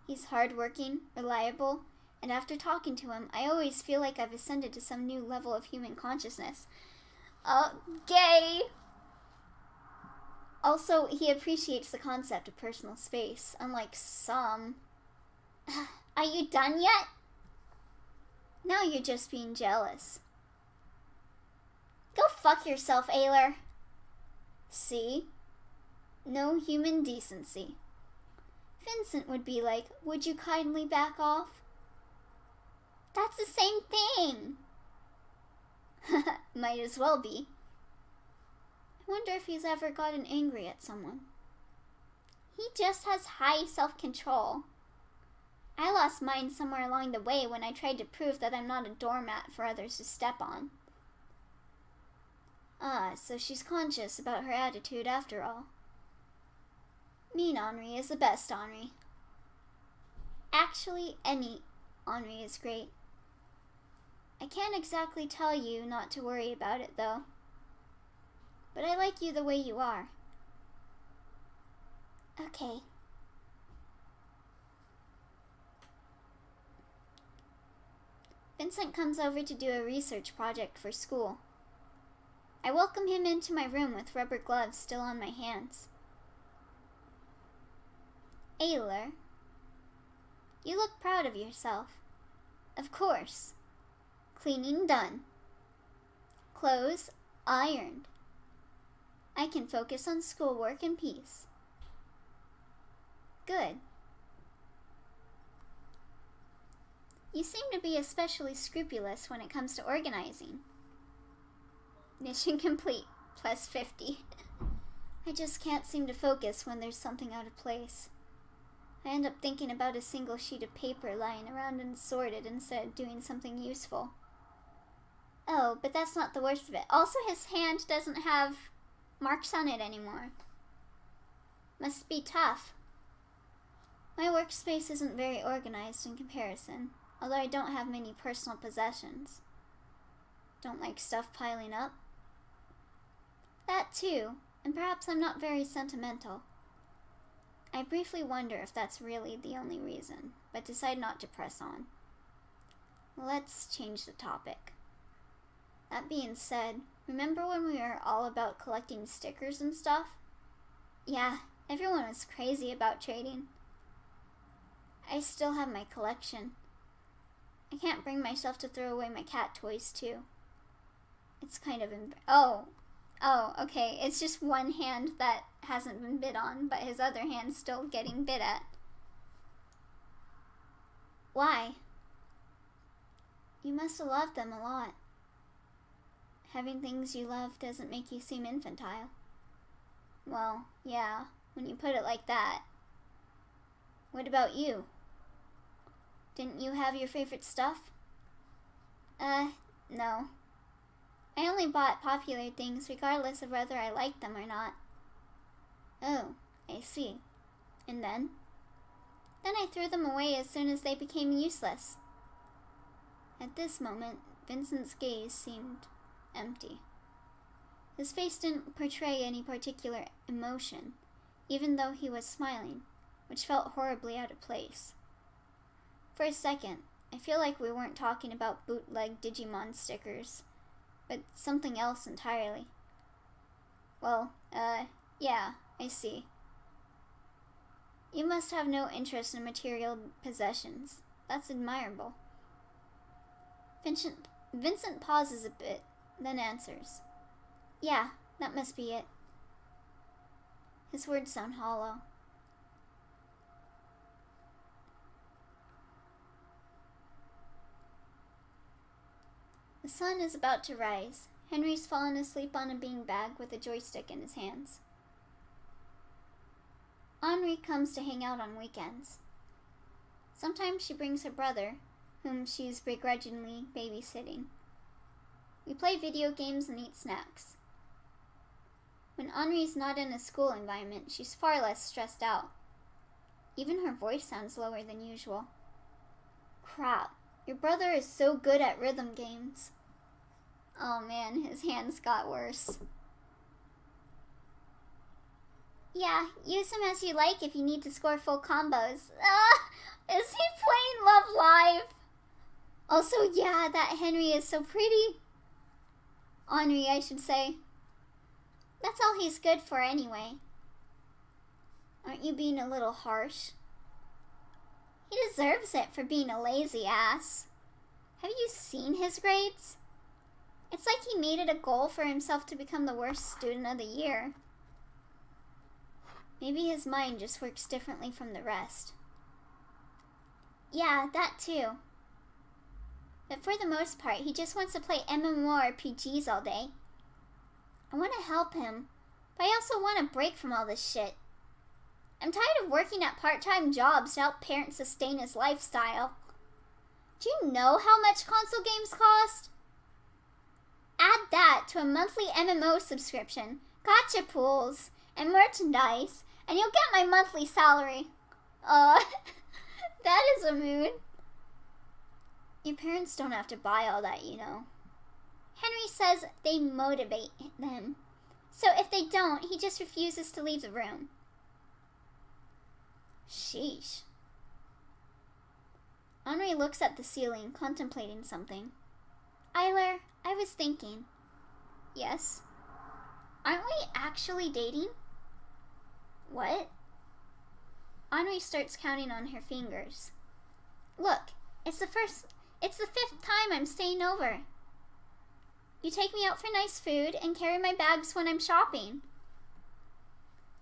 He's hardworking, reliable, and after talking to him, I always feel like I've ascended to some new level of human consciousness. Gay! Also, he appreciates the concept of personal space, unlike some. Are you done yet? Now you're just being jealous. Go fuck yourself, Ayler. See? No human decency. Vincent would be like, would you kindly back off? That's the same thing. Might as well be. I wonder if he's ever gotten angry at someone. He just has high self-control. I lost mine somewhere along the way when I tried to prove that I'm not a doormat for others to step on. Ah, so she's conscious about her attitude after all. Mean Henri is the best Henri. Actually, any Henri is great. I can't exactly tell you not to worry about it, though. But I like you the way you are. Okay. Vincent comes over to do a research project for school. I welcome him into my room with rubber gloves still on my hands. Ayler, you look proud of yourself. Of course. Cleaning done. Clothes ironed. I can focus on schoolwork in peace. Good. You seem to be especially scrupulous when it comes to organizing. Mission complete, plus 50. I just can't seem to focus when there's something out of place. I end up thinking about a single sheet of paper lying around unsorted instead of doing something useful. Oh, but that's not the worst of it. Also, his hand doesn't have marks on it anymore. Must be tough. My workspace isn't very organized in comparison, although I don't have many personal possessions. Don't like stuff piling up. That too, and perhaps I'm not very sentimental. I briefly wonder if that's really the only reason, but decide not to press on. Let's change the topic. That being said, remember when we were all about collecting stickers and stuff? Yeah, everyone was crazy about trading. I still have my collection. I can't bring myself to throw away my cat toys too. It's kind of Oh, okay, it's just one hand that hasn't been bid on, but his other hand's still getting bid at. Why? You must have loved them a lot. Having things you love doesn't make you seem infantile. Well, yeah, when you put it like that. What about you? Didn't you have your favorite stuff? No. I only bought popular things regardless of whether I liked them or not. Oh, I see. And then? Then I threw them away as soon as they became useless. At this moment, Vincent's gaze seemed empty. His face didn't portray any particular emotion, even though he was smiling, which felt horribly out of place. For a second, I feel like we weren't talking about bootleg Digimon stickers, but something else entirely. Well, yeah, I see. You must have no interest in material possessions. That's admirable. Vincent pauses a bit, then answers. Yeah, that must be it. His words sound hollow. The sun is about to rise. Henry's fallen asleep on a beanbag with a joystick in his hands. Henri comes to hang out on weekends. Sometimes she brings her brother, whom she's begrudgingly babysitting. We play video games and eat snacks. When Henri's not in a school environment, she's far less stressed out. Even her voice sounds lower than usual. Crap, your brother is so good at rhythm games. Oh man, his hands got worse. Yeah, use him as you like if you need to score full combos. Is he playing Love Live? Also, yeah, that Henry is so pretty. Henri, I should say. That's all he's good for anyway. Aren't you being a little harsh? He deserves it for being a lazy ass. Have you seen his grades? It's like he made it a goal for himself to become the worst student of the year. Maybe his mind just works differently from the rest. Yeah, that too. But for the most part, he just wants to play MMORPGs all day. I want to help him, but I also want a break from all this shit. I'm tired of working at part-time jobs to help parents sustain his lifestyle. Do you know how much console games cost? Add that to a monthly MMO subscription, gacha pools, and merchandise, and you'll get my monthly salary. That is a mood. Your parents don't have to buy all that, you know. Henry says they motivate them. So if they don't, he just refuses to leave the room. Sheesh. Henri looks at the ceiling, contemplating something. Eiler, I was thinking. Yes? Aren't we actually dating? What? Henri starts counting on her fingers. Look, it's the 5th time I'm staying over. You take me out for nice food and carry my bags when I'm shopping.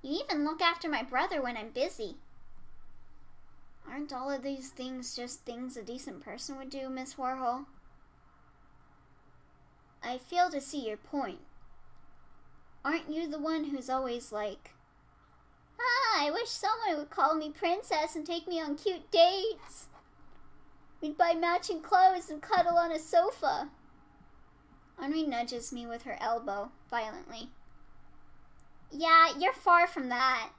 You even look after my brother when I'm busy. Aren't all of these things just things a decent person would do, Miss Warhol? I fail to see your point. Aren't you the one who's always like, I wish someone would call me princess and take me on cute dates. We'd buy matching clothes and cuddle on a sofa. Henri nudges me with her elbow, violently. Yeah, you're far from that.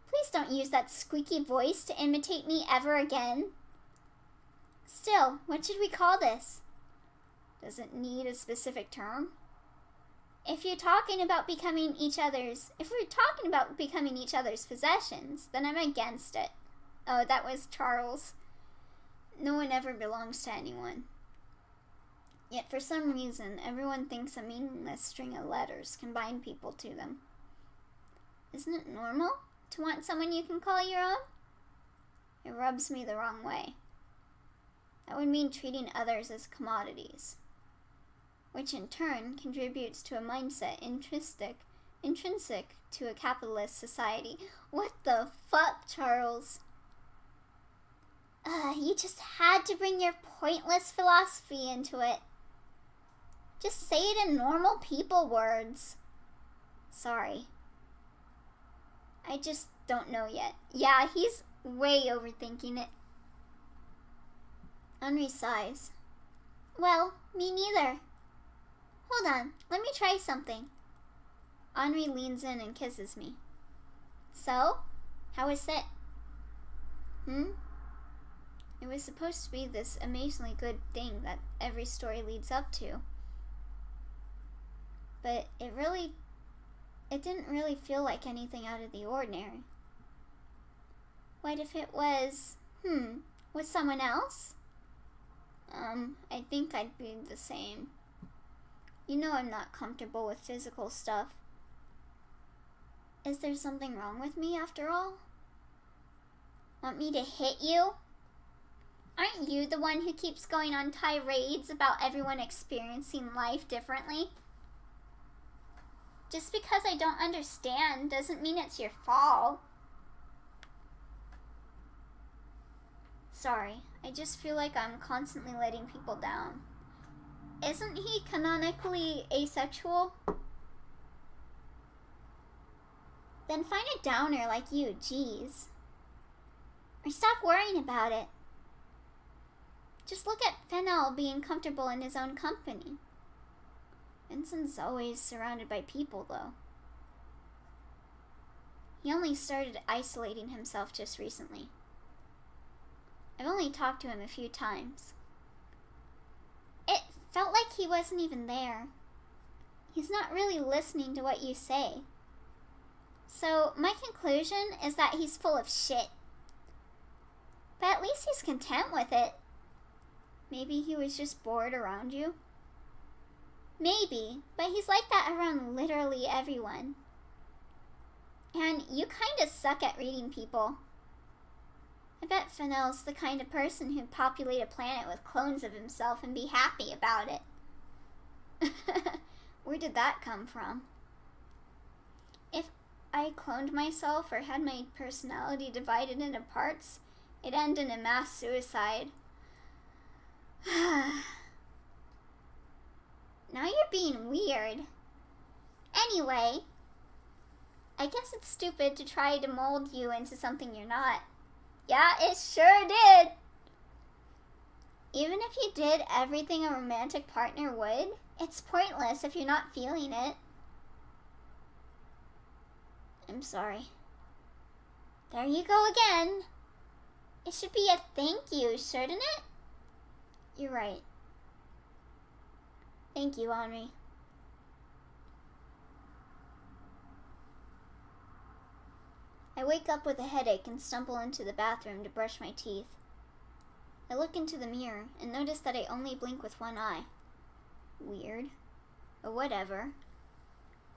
Please don't use that squeaky voice to imitate me ever again. Still, what should we call this? Does it need a specific term? If we're talking about becoming each other's possessions, then I'm against it. Oh, that was Charles. No one ever belongs to anyone. Yet for some reason, everyone thinks a meaningless string of letters can bind people to them. Isn't it normal to want someone you can call your own? It rubs me the wrong way. That would mean treating others as commodities, which in turn contributes to a mindset intrinsic to a capitalist society. What the fuck, Charles? You just had to bring your pointless philosophy into it. Just say it in normal people words. Sorry. I just don't know yet. Yeah, he's way overthinking it. Henri sighs. Well, me neither. Hold on, let me try something. Henri leans in and kisses me. So, how was it? It was supposed to be this amazingly good thing that every story leads up to. But it didn't really feel like anything out of the ordinary. What if it was, with someone else? I think I'd be the same. You know I'm not comfortable with physical stuff. Is there something wrong with me after all? Want me to hit you? Aren't you the one who keeps going on tirades about everyone experiencing life differently? Just because I don't understand doesn't mean it's your fault. Sorry, I just feel like I'm constantly letting people down. Isn't he canonically asexual? Then find a downer like you, jeez. Or stop worrying about it. Just look at Fennel being comfortable in his own company. Vincent's always surrounded by people, though. He only started isolating himself just recently. I've only talked to him a few times. It felt like he wasn't even there. He's not really listening to what you say. So, my conclusion is that he's full of shit. But at least he's content with it. Maybe he was just bored around you? Maybe, but he's like that around literally everyone. And you kinda suck at reading people. I bet Fennel's the kind of person who'd populate a planet with clones of himself and be happy about it. Where did that come from? If I cloned myself or had my personality divided into parts, it'd end in a mass suicide. Now you're being weird. Anyway, I guess it's stupid to try to mold you into something you're not. Yeah, it sure did. Even if you did everything a romantic partner would, it's pointless if you're not feeling it. I'm sorry. There you go again. It should be a thank you, shouldn't it? You're right. Thank you, Henri. I wake up with a headache and stumble into the bathroom to brush my teeth. I look into the mirror and notice that I only blink with one eye. Weird. But whatever.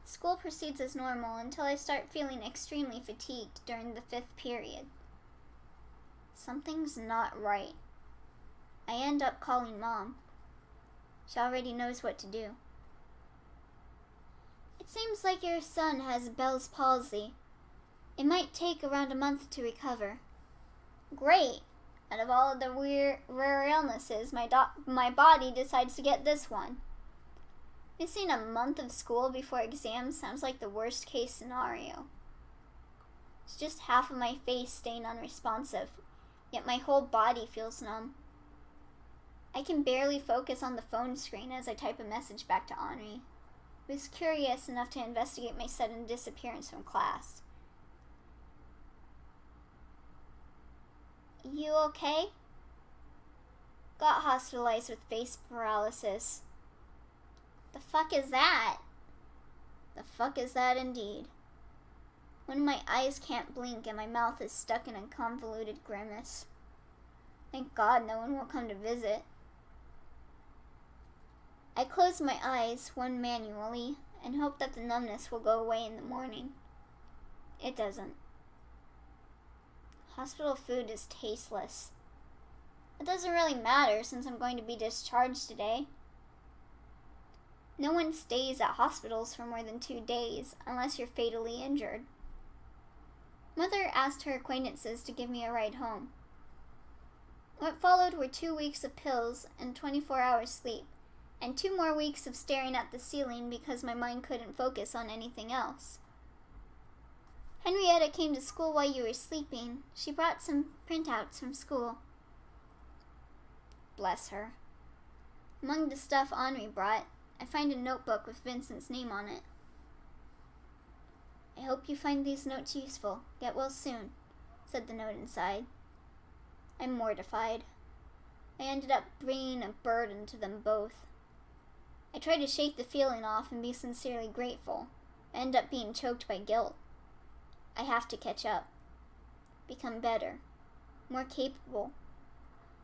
School proceeds as normal until I start feeling extremely fatigued during the 5th period. Something's not right. I end up calling Mom. She already knows what to do. It seems like your son has Bell's palsy. It might take around a month to recover. Great! Out of all of the rare illnesses, my body decides to get this one. Missing a month of school before exams sounds like the worst case scenario. It's just half of my face staying unresponsive, yet my whole body feels numb. I can barely focus on the phone screen as I type a message back to Henri, who is curious enough to investigate my sudden disappearance from class. You okay? Got hospitalized with face paralysis. The fuck is that? The fuck is that indeed? When my eyes can't blink and my mouth is stuck in a convoluted grimace. Thank God no one will come to visit. I close my eyes, one manually, and hope that the numbness will go away in the morning. It doesn't. Hospital food is tasteless. It doesn't really matter since I'm going to be discharged today. No one stays at hospitals for more than 2 days unless you're fatally injured. Mother asked her acquaintances to give me a ride home. What followed were 2 weeks of pills and 24 hours sleep, and 2 more weeks of staring at the ceiling because my mind couldn't focus on anything else. Henrietta came to school while you were sleeping. She brought some printouts from school. Bless her. Among the stuff Henri brought, I find a notebook with Vincent's name on it. I hope you find these notes useful. Get well soon, said the note inside. I'm mortified. I ended up bringing a burden to them both. I try to shake the feeling off and be sincerely grateful. I end up being choked by guilt. I have to catch up. Become better. More capable.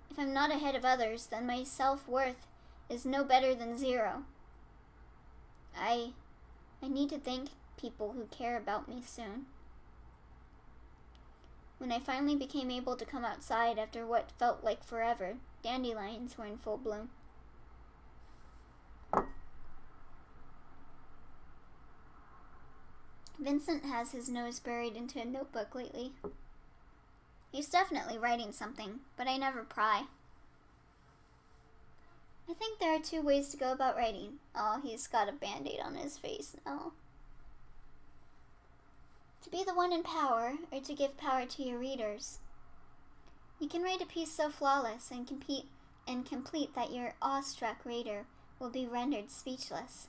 If I'm not ahead of others, then my self-worth is no better than 0. I need to thank people who care about me soon. When I finally became able to come outside after what felt like forever, dandelions were in full bloom. Vincent has his nose buried into a notebook lately. He's definitely writing something, but I never pry. I think there are 2 ways to go about writing. Oh, he's got a band-aid on his face now. To be the one in power, or to give power to your readers. You can write a piece so flawless and complete that your awestruck reader will be rendered speechless.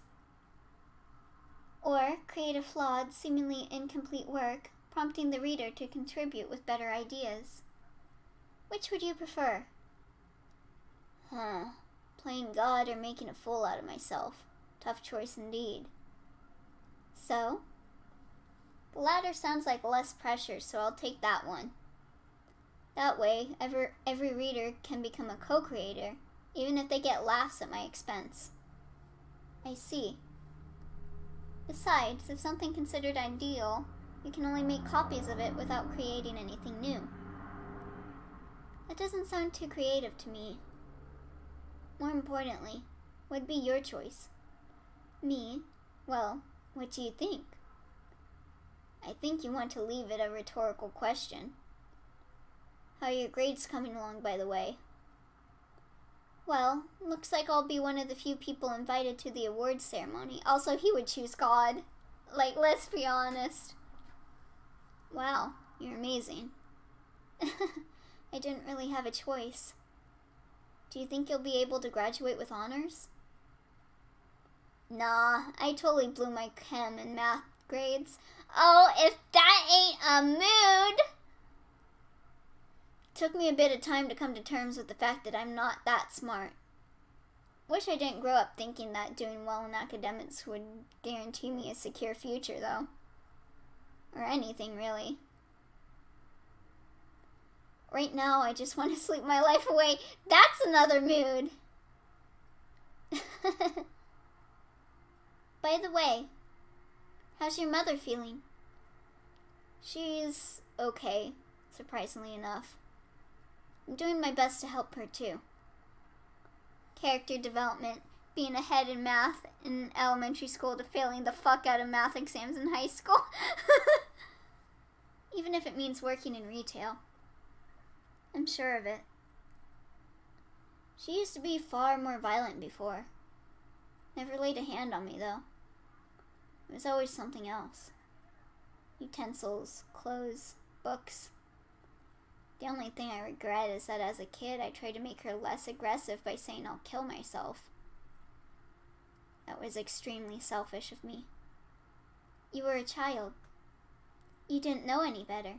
Or create a flawed, seemingly incomplete work, prompting the reader to contribute with better ideas. Which would you prefer? Playing God or making a fool out of myself. Tough choice indeed. So? The latter sounds like less pressure, so I'll take that one. That way, every reader can become a co-creator, even if they get laughs at my expense. I see. Besides, if something considered ideal, you can only make copies of it without creating anything new. That doesn't sound too creative to me. More importantly, what'd be your choice? Me? Well, what do you think? I think you want to leave it a rhetorical question. How are your grades coming along, by the way? Well, looks like I'll be one of the few people invited to the awards ceremony. Also, he would choose God. Like, let's be honest. Wow, you're amazing. I didn't really have a choice. Do you think you'll be able to graduate with honors? Nah, I totally blew my chem and math grades. Oh, if that ain't a mood! Took me a bit of time to come to terms with the fact that I'm not that smart. Wish I didn't grow up thinking that doing well in academics would guarantee me a secure future, though. Or anything, really. Right now, I just want to sleep my life away. That's another mood! By the way, how's your mother feeling? She's okay, surprisingly enough. I'm doing my best to help her, too. Character development, being ahead in math in elementary school to failing the fuck out of math exams in high school. Even if it means working in retail. I'm sure of it. She used to be far more violent before. Never laid a hand on me, though. It was always something else. Utensils, clothes, books. The only thing I regret is that as a kid, I tried to make her less aggressive by saying I'll kill myself. That was extremely selfish of me. You were a child. You didn't know any better.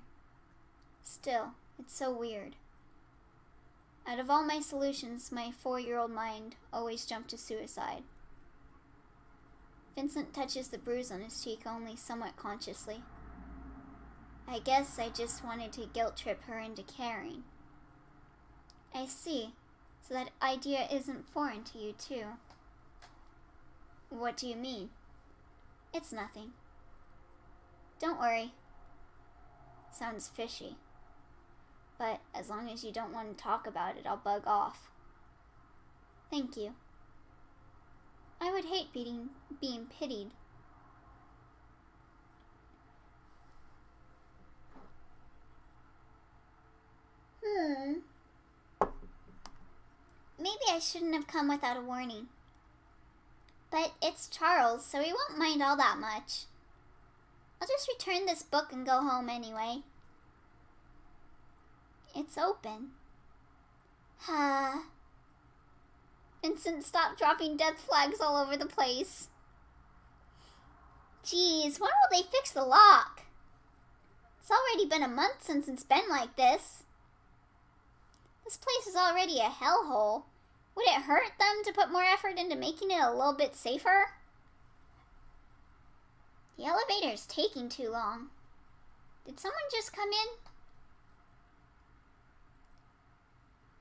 Still, it's so weird. Out of all my solutions, my 4-year-old mind always jumped to suicide. Vincent touches the bruise on his cheek only somewhat consciously. I guess I just wanted to guilt trip her into caring. I see. So that idea isn't foreign to you, too. What do you mean? It's nothing. Don't worry. Sounds fishy. But as long as you don't want to talk about it, I'll bug off. Thank you. I would hate being pitied. Maybe I shouldn't have come without a warning. But it's Charles, so he won't mind all that much. I'll just return this book and go home anyway. It's open. Vincent, stop dropping death flags all over the place. Geez, when will they fix the lock? It's already been a month since it's been like this. This place is already a hellhole. Would it hurt them to put more effort into making it a little bit safer? The elevator's taking too long. Did someone just come in?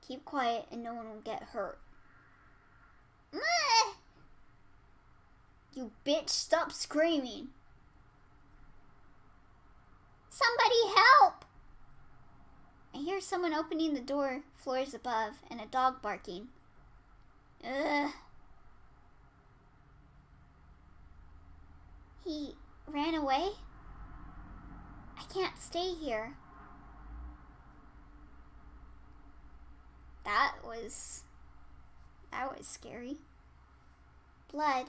Keep quiet and no one will get hurt. You bitch, stop screaming. Somebody help! I hear someone opening the door floors above and a dog barking. Ugh. He ran away? I can't stay here. That was scary. Blood.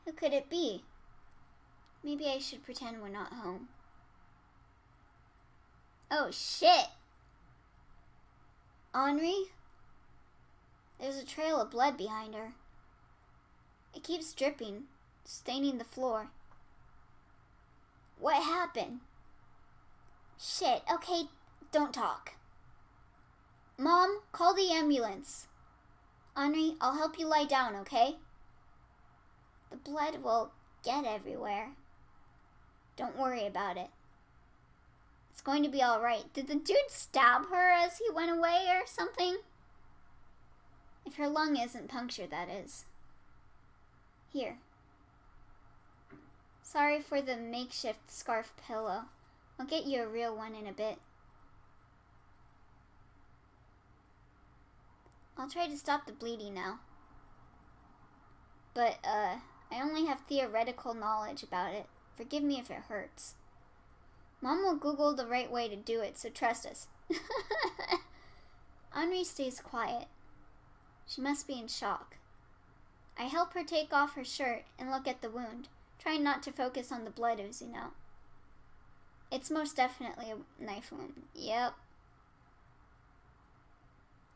Who could it be? Maybe I should pretend we're not home. Oh shit! Henri? There's a trail of blood behind her. It keeps dripping, staining the floor. What happened? Shit, okay, don't talk. Mom, call the ambulance. Henri, I'll help you lie down, okay? The blood will get everywhere. Don't worry about it. It's going to be alright. Did the dude stab her as he went away or something? If her lung isn't punctured, that is. Here. Sorry for the makeshift scarf pillow. I'll get you a real one in a bit. I'll try to stop the bleeding now. But, I only have theoretical knowledge about it. Forgive me if it hurts. Mom will Google the right way to do it, so trust us. Henri stays quiet. She must be in shock. I help her take off her shirt and look at the wound, trying not to focus on the blood oozing out. It's most definitely a knife wound. Yep.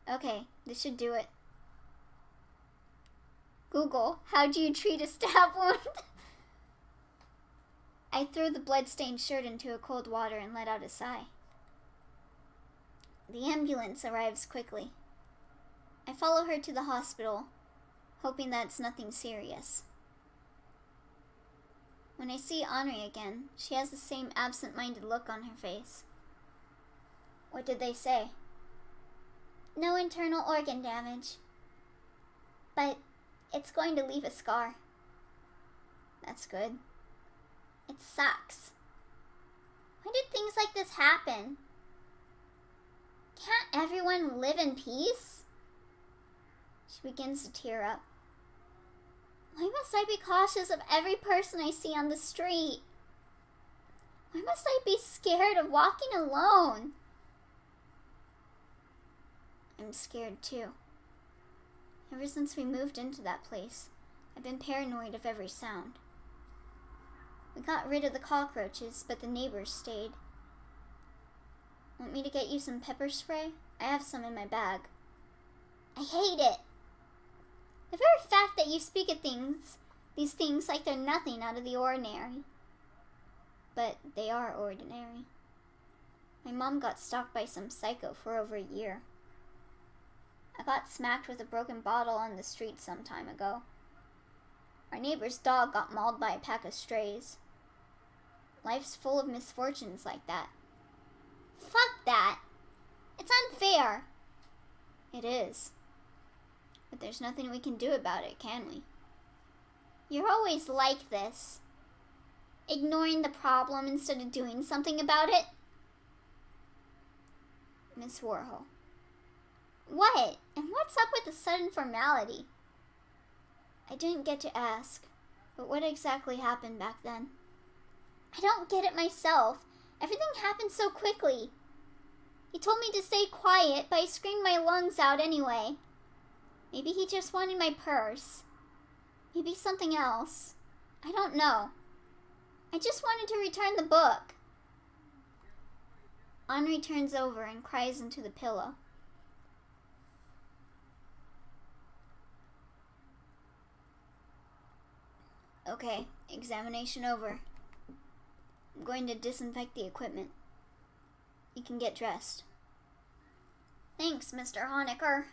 Okay, this should do it. Google, how do you treat a stab wound? I threw the blood-stained shirt into a cold water and let out a sigh. The ambulance arrives quickly. I follow her to the hospital, hoping that it's nothing serious. When I see Henri again, she has the same absent-minded look on her face. What did they say? No internal organ damage. But it's going to leave a scar. That's good. It sucks. Why did things like this happen? Can't everyone live in peace? She begins to tear up. Why must I be cautious of every person I see on the street? Why must I be scared of walking alone? I'm scared too. Ever since we moved into that place, I've been paranoid of every sound. We got rid of the cockroaches, but the neighbors stayed. Want me to get you some pepper spray? I have some in my bag. I hate it. The very fact that you speak of these things like they're nothing out of the ordinary. But they are ordinary. My mom got stalked by some psycho for over a year. I got smacked with a broken bottle on the street some time ago. Our neighbor's dog got mauled by a pack of strays. Life's full of misfortunes like that. Fuck that! It's unfair! It is. But there's nothing we can do about it, can we? You're always like this. Ignoring the problem instead of doing something about it. Miss Warhol. What? And what's up with the sudden formality? I didn't get to ask, but what exactly happened back then? I don't get it myself. Everything happened so quickly. He told me to stay quiet, but I screamed my lungs out anyway. Maybe he just wanted my purse. Maybe something else. I don't know. I just wanted to return the book. Henri turns over and cries into the pillow. Okay, examination over. I'm going to disinfect the equipment. You can get dressed. Thanks, Mr. Honecker.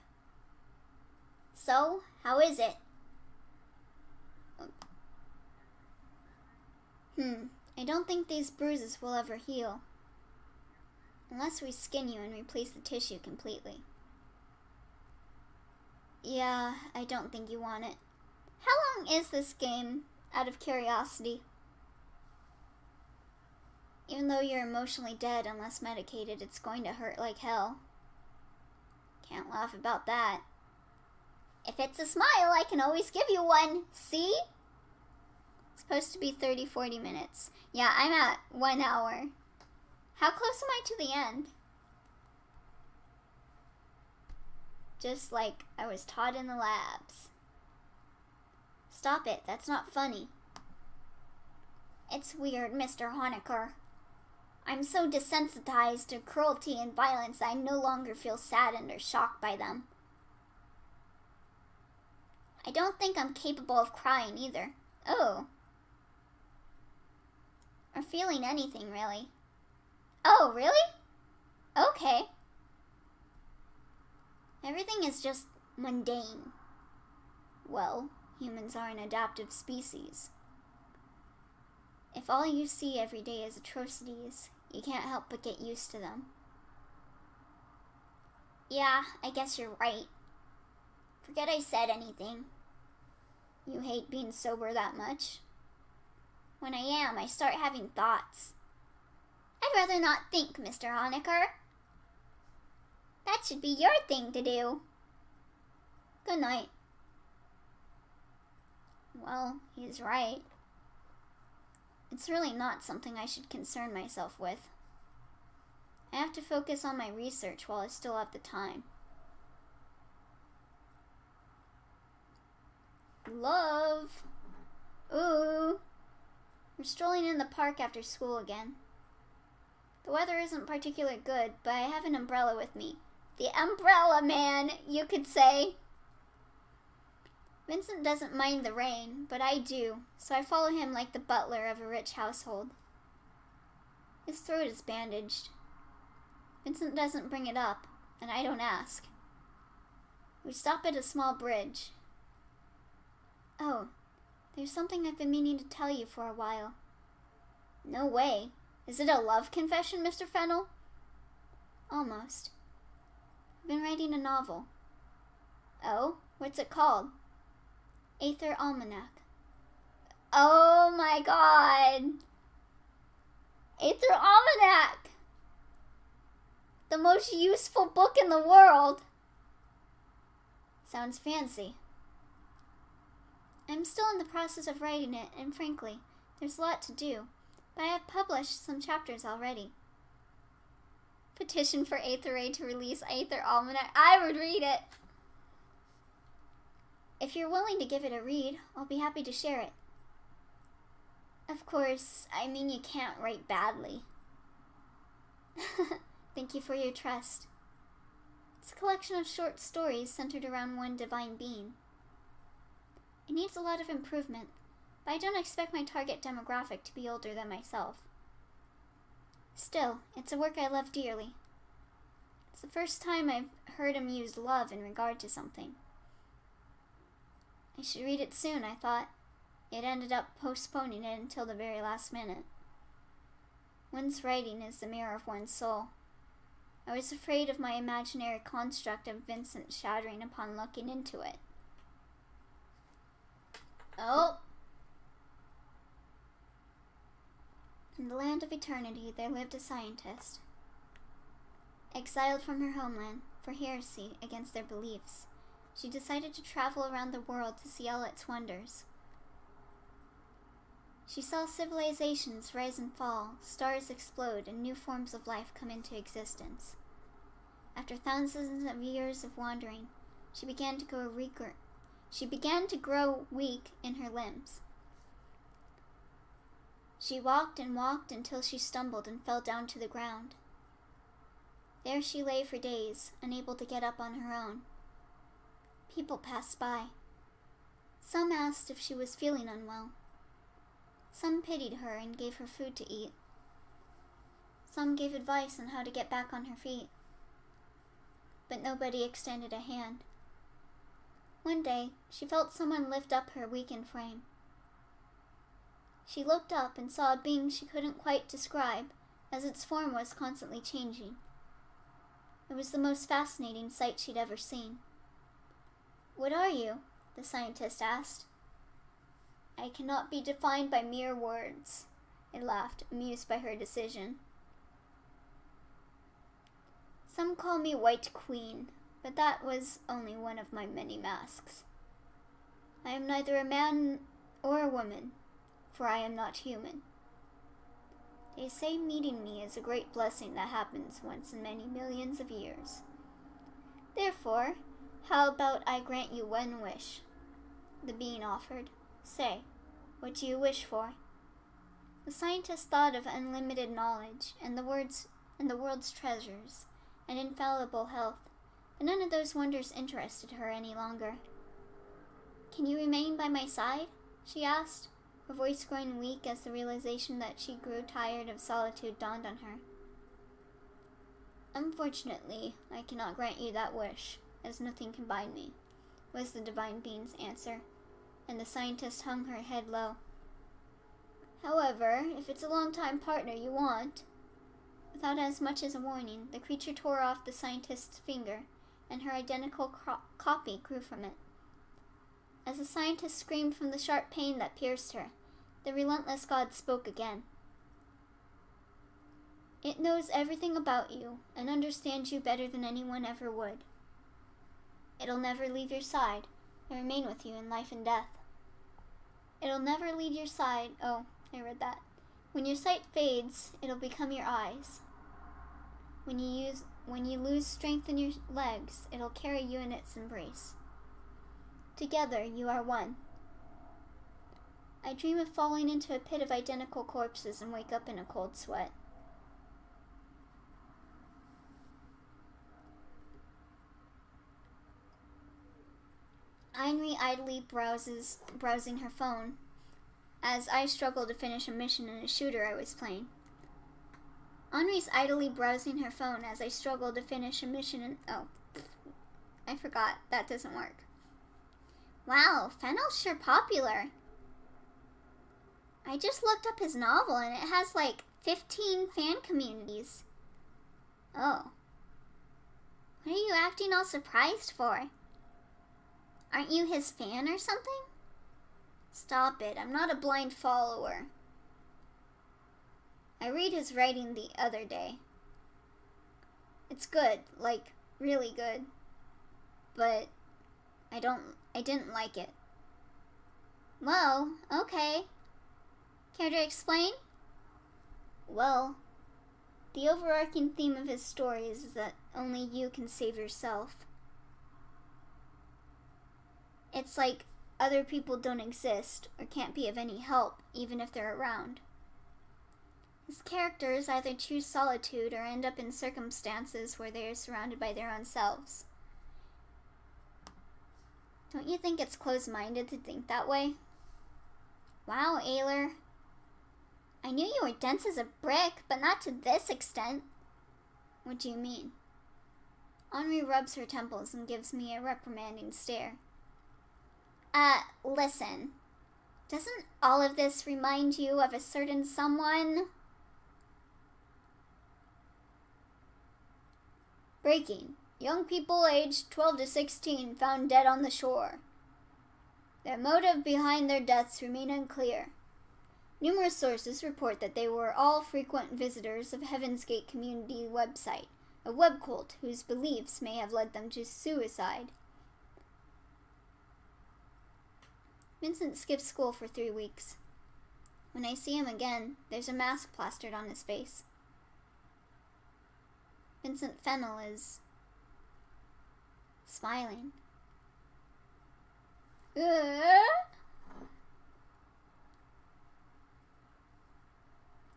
So, how is it? I don't think these bruises will ever heal. Unless we skin you and replace the tissue completely. Yeah, I don't think you want it. How long is this game, out of curiosity? Even though you're emotionally dead unless medicated, it's going to hurt like hell. Can't laugh about that. If it's a smile, I can always give you one. See? It's supposed to be 30-40 minutes. Yeah, I'm at 1 hour. How close am I to the end? Just like I was taught in the labs. Stop it, that's not funny. It's weird, Mr. Honecker. I'm so desensitized to cruelty and violence that I no longer feel saddened or shocked by them. I don't think I'm capable of crying either. Oh. Or feeling anything, really. Oh, really? Okay. Everything is just mundane. Well, humans are an adaptive species. If all you see every day is atrocities, you can't help but get used to them. Yeah, I guess you're right. Forget I said anything. You hate being sober that much? When I am, I start having thoughts. I'd rather not think, Mr. Honecker. That should be your thing to do. Good night. Well, he's right. It's really not something I should concern myself with. I have to focus on my research while I still have the time. Love! Ooh! We're strolling in the park after school again. The weather isn't particularly good, but I have an umbrella with me. The umbrella man, you could say. Vincent doesn't mind the rain, but I do, so I follow him like the butler of a rich household. His throat is bandaged. Vincent doesn't bring it up, and I don't ask. We stop at a small bridge. Oh, there's something I've been meaning to tell you for a while. No way. Is it a love confession, Mr. Fennel? Almost. I've been writing a novel. Oh? What's it called? Aether Almanac. Oh my god! Aether Almanac! The most useful book in the world! Sounds fancy. I'm still in the process of writing it, and frankly, there's a lot to do, but I have published some chapters already. Petition for Aether to release Aether Almanac. I would read it! If you're willing to give it a read, I'll be happy to share it. Of course, I mean you can't write badly. Thank you for your trust. It's a collection of short stories centered around one divine being. It needs a lot of improvement, but I don't expect my target demographic to be older than myself. Still, it's a work I love dearly. It's the first time I've heard him use love in regard to something. I should read it soon, I thought, yet ended up postponing it until the very last minute. One's writing is the mirror of one's soul. I was afraid of my imaginary construct of Vincent shattering upon looking into it. Oh! In the land of eternity, there lived a scientist. Exiled from her homeland for heresy against their beliefs, she decided to travel around the world to see all its wonders. She saw civilizations rise and fall, stars explode, and new forms of life come into existence. After thousands of years of wandering, she began to grow weak in her limbs. She walked and walked until she stumbled and fell down to the ground. There she lay for days, unable to get up on her own. People passed by. Some asked if she was feeling unwell. Some pitied her and gave her food to eat. Some gave advice on how to get back on her feet. But nobody extended a hand. One day, she felt someone lift up her weakened frame. She looked up and saw a being she couldn't quite describe, as its form was constantly changing. It was the most fascinating sight she'd ever seen. "What are you?" the scientist asked. "I cannot be defined by mere words," it laughed, amused by her decision. "Some call me White Queen, but that was only one of my many masks. I am neither a man or a woman, for I am not human. They say meeting me is a great blessing that happens once in many millions of years. Therefore, how about I grant you one wish?" the being offered. "Say, what do you wish for?" The scientist thought of unlimited knowledge and the world's treasures and infallible health, but none of those wonders interested her any longer. "Can you remain by my side?" she asked, her voice growing weak as the realization that she grew tired of solitude dawned on her. "Unfortunately, I cannot grant you that wish, as nothing can bind me," was the divine being's answer, and the scientist hung her head low. "However, if it's a long-time partner you want..." Without as much as a warning, the creature tore off the scientist's finger, and her identical copy grew from it. As the scientist screamed from the sharp pain that pierced her, the relentless god spoke again. "It knows everything about you and understands you better than anyone ever would. It'll never leave your side and remain with you in life and death." It'll never leave your side. Oh, I read that. When your sight fades, it'll become your eyes. When you lose strength in your legs, it'll carry you in its embrace. Together, you are one. I dream of falling into a pit of identical corpses and wake up in a cold sweat. Henri idly browsing her phone, as I struggle to finish a mission in a shooter I was playing. Henri's idly browsing her phone as I struggle to finish a mission in... Oh, I forgot. That doesn't work. Wow, Fennel's sure popular. I just looked up his novel and it has like 15 fan communities. Oh. What are you acting all surprised for? Aren't you his fan or something? Stop it, I'm not a blind follower. I read his writing the other day. It's good, like, really good. But I didn't like it. Well, okay. Care to explain? Well, the overarching theme of his story is that only you can save yourself. It's like other people don't exist or can't be of any help, even if they're around. His characters either choose solitude or end up in circumstances where they are surrounded by their own selves. Don't you think it's close-minded to think that way? Wow, Ayler. I knew you were dense as a brick, but not to this extent. What do you mean? Henri rubs her temples and gives me a reprimanding stare. Listen. Doesn't all of this remind you of a certain someone? Breaking. Young people aged 12 to 16 found dead on the shore. The motive behind their deaths remain unclear. Numerous sources report that they were all frequent visitors of Heaven's Gate community website, a web cult whose beliefs may have led them to suicide. Vincent skips school for 3 weeks. When I see him again, there's a mask plastered on his face. Vincent Fennel is smiling.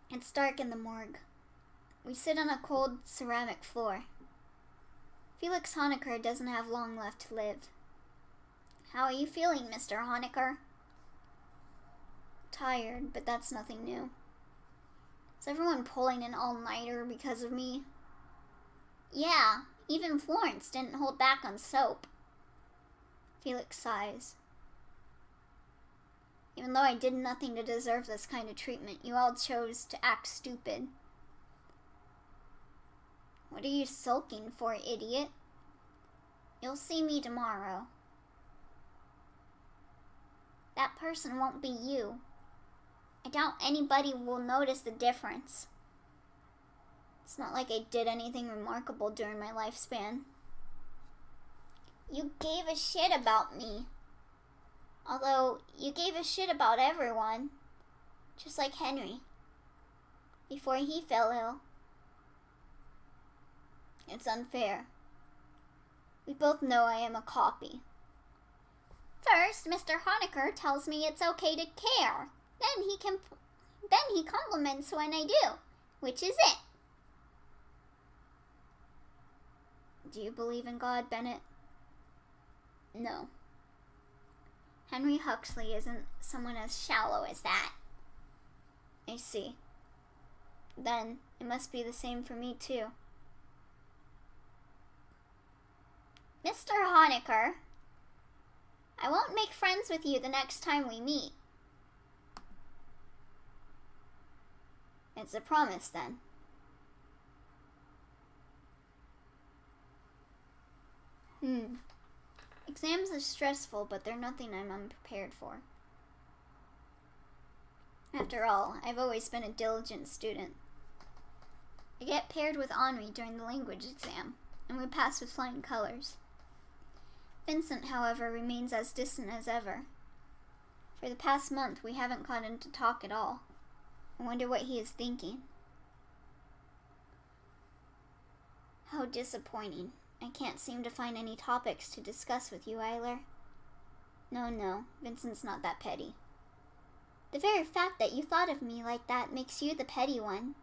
It's dark in the morgue. We sit on a cold ceramic floor. Felix Honecker doesn't have long left to live. How are you feeling, Mr. Honecker? Tired, but that's nothing new. Is everyone pulling an all-nighter because of me? Yeah, even Florence didn't hold back on soap. Felix sighs. Even though I did nothing to deserve this kind of treatment, you all chose to act stupid. What are you sulking for, idiot? You'll see me tomorrow. That person won't be you. I doubt anybody will notice the difference. It's not like I did anything remarkable during my lifespan. You gave a shit about me. Although, you gave a shit about everyone. Just like Henry. Before he fell ill. It's unfair. We both know I am a copy. First, Mr. Honecker tells me it's okay to care. Then he compliments when I do, which is it. Do you believe in God, Bennett? No. Henry Huxley isn't someone as shallow as that. I see. Then, it must be the same for me, too. Mr. Honecker, I won't make friends with you the next time we meet. It's a promise, then. Exams are stressful, but they're nothing I'm unprepared for. After all, I've always been a diligent student. I get paired with Henri during the language exam, and we pass with flying colors. Vincent, however, remains as distant as ever. For the past month, we haven't gotten to talk at all. I wonder what he is thinking. How disappointing. I can't seem to find any topics to discuss with you, Eiler. No, Vincent's not that petty. The very fact that you thought of me like that makes you the petty one.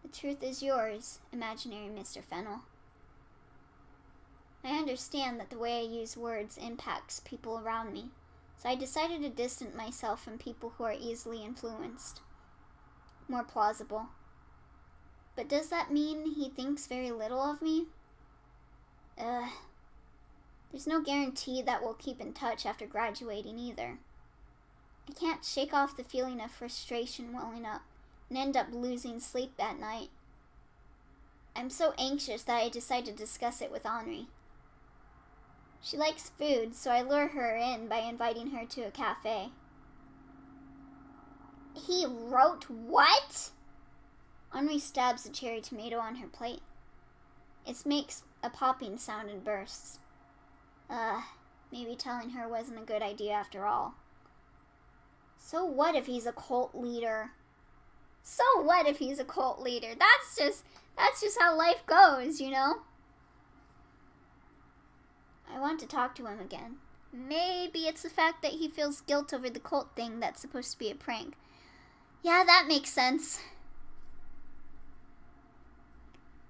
The truth is yours, imaginary Mr. Fennel. I understand that the way I use words impacts people around me, so I decided to distance myself from people who are easily influenced. More plausible. But does that mean he thinks very little of me? There's no guarantee that we'll keep in touch after graduating either. I can't shake off the feeling of frustration welling up and end up losing sleep at night. I'm so anxious that I decide to discuss it with Henri. She likes food, so I lure her in by inviting her to a cafe. He wrote what? Henri stabs a cherry tomato on her plate. It makes a popping sound and bursts. Maybe telling her wasn't a good idea after all. So what if he's a cult leader? So what if he's a cult leader? That's just how life goes, you know? I want to talk to him again. Maybe it's the fact that he feels guilt over the cult thing that's supposed to be a prank. Yeah, that makes sense.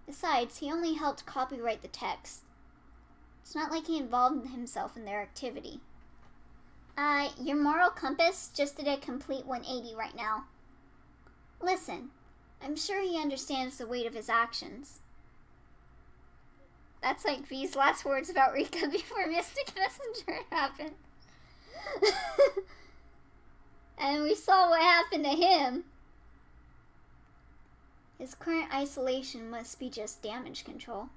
Besides, he only helped copyright the text. It's not like he involved himself in their activity. Your moral compass just did a complete 180 right now. Listen, I'm sure he understands the weight of his actions. That's like V's last words about Rika before Mystic Messenger happened. And we saw what happened to him. His current isolation must be just damage control.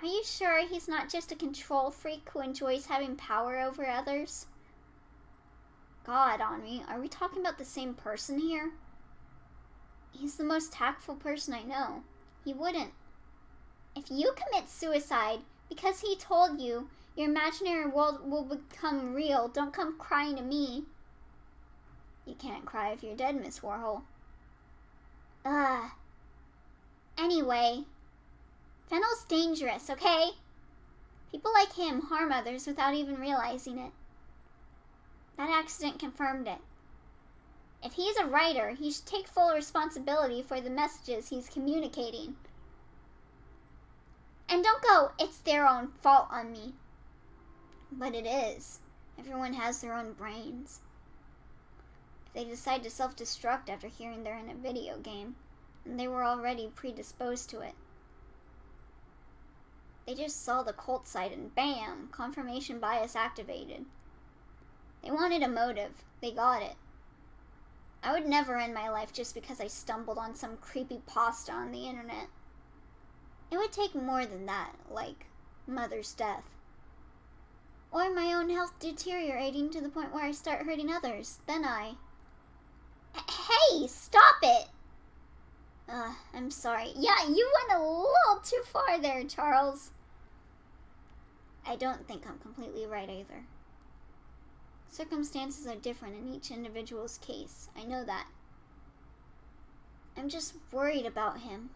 Are you sure he's not just a control freak who enjoys having power over others? God, Henri, are we talking about the same person here? He's the most tactful person I know. He wouldn't. If you commit suicide because he told you your imaginary world will become real, don't come crying to me. You can't cry if you're dead, Miss Warhol. Anyway, Fennel's dangerous, okay? People like him harm others without even realizing it. That accident confirmed it. If he's a writer, he should take full responsibility for the messages he's communicating. And don't go, it's their own fault on me. But it is. Everyone has their own brains. If they decide to self-destruct after hearing they're in a video game, and they were already predisposed to it. They just saw the cult site and bam, confirmation bias activated. They wanted a motive. They got it. I would never end my life just because I stumbled on some creepy pasta on the internet. It would take more than that, like mother's death. Or my own health deteriorating to the point where I start hurting others. Then Hey, stop it! I'm sorry. Yeah, you went a little too far there, Charles. I don't think I'm completely right either. Circumstances are different in each individual's case. I know that. I'm just worried about him.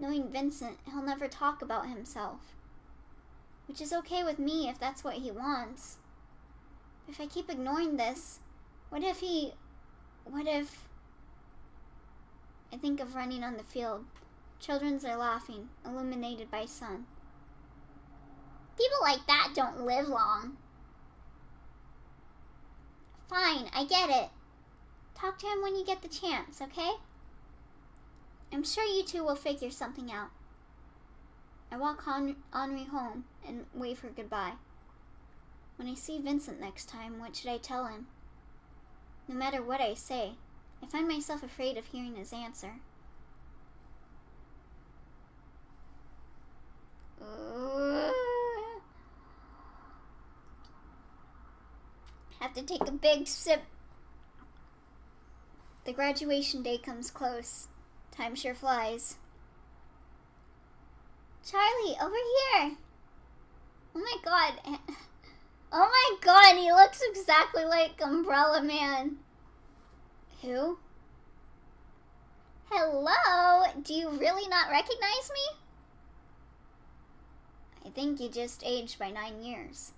Knowing Vincent, he'll never talk about himself. Which is okay with me if that's what he wants. If I keep ignoring this, what if... I think of running on the field. Children are laughing, illuminated by sun. People like that don't live long. Fine, I get it. Talk to him when you get the chance, okay? I'm sure you two will figure something out. I walk Henri home and wave her goodbye. When I see Vincent next time, what should I tell him? No matter what I say, I find myself afraid of hearing his answer. Have to take a big sip. The graduation day comes close. Time sure flies. Charlie, over here! Oh my god. Oh my god, he looks exactly like Umbrella Man. Who? Hello? Do you really not recognize me? I think you just aged by 9 years.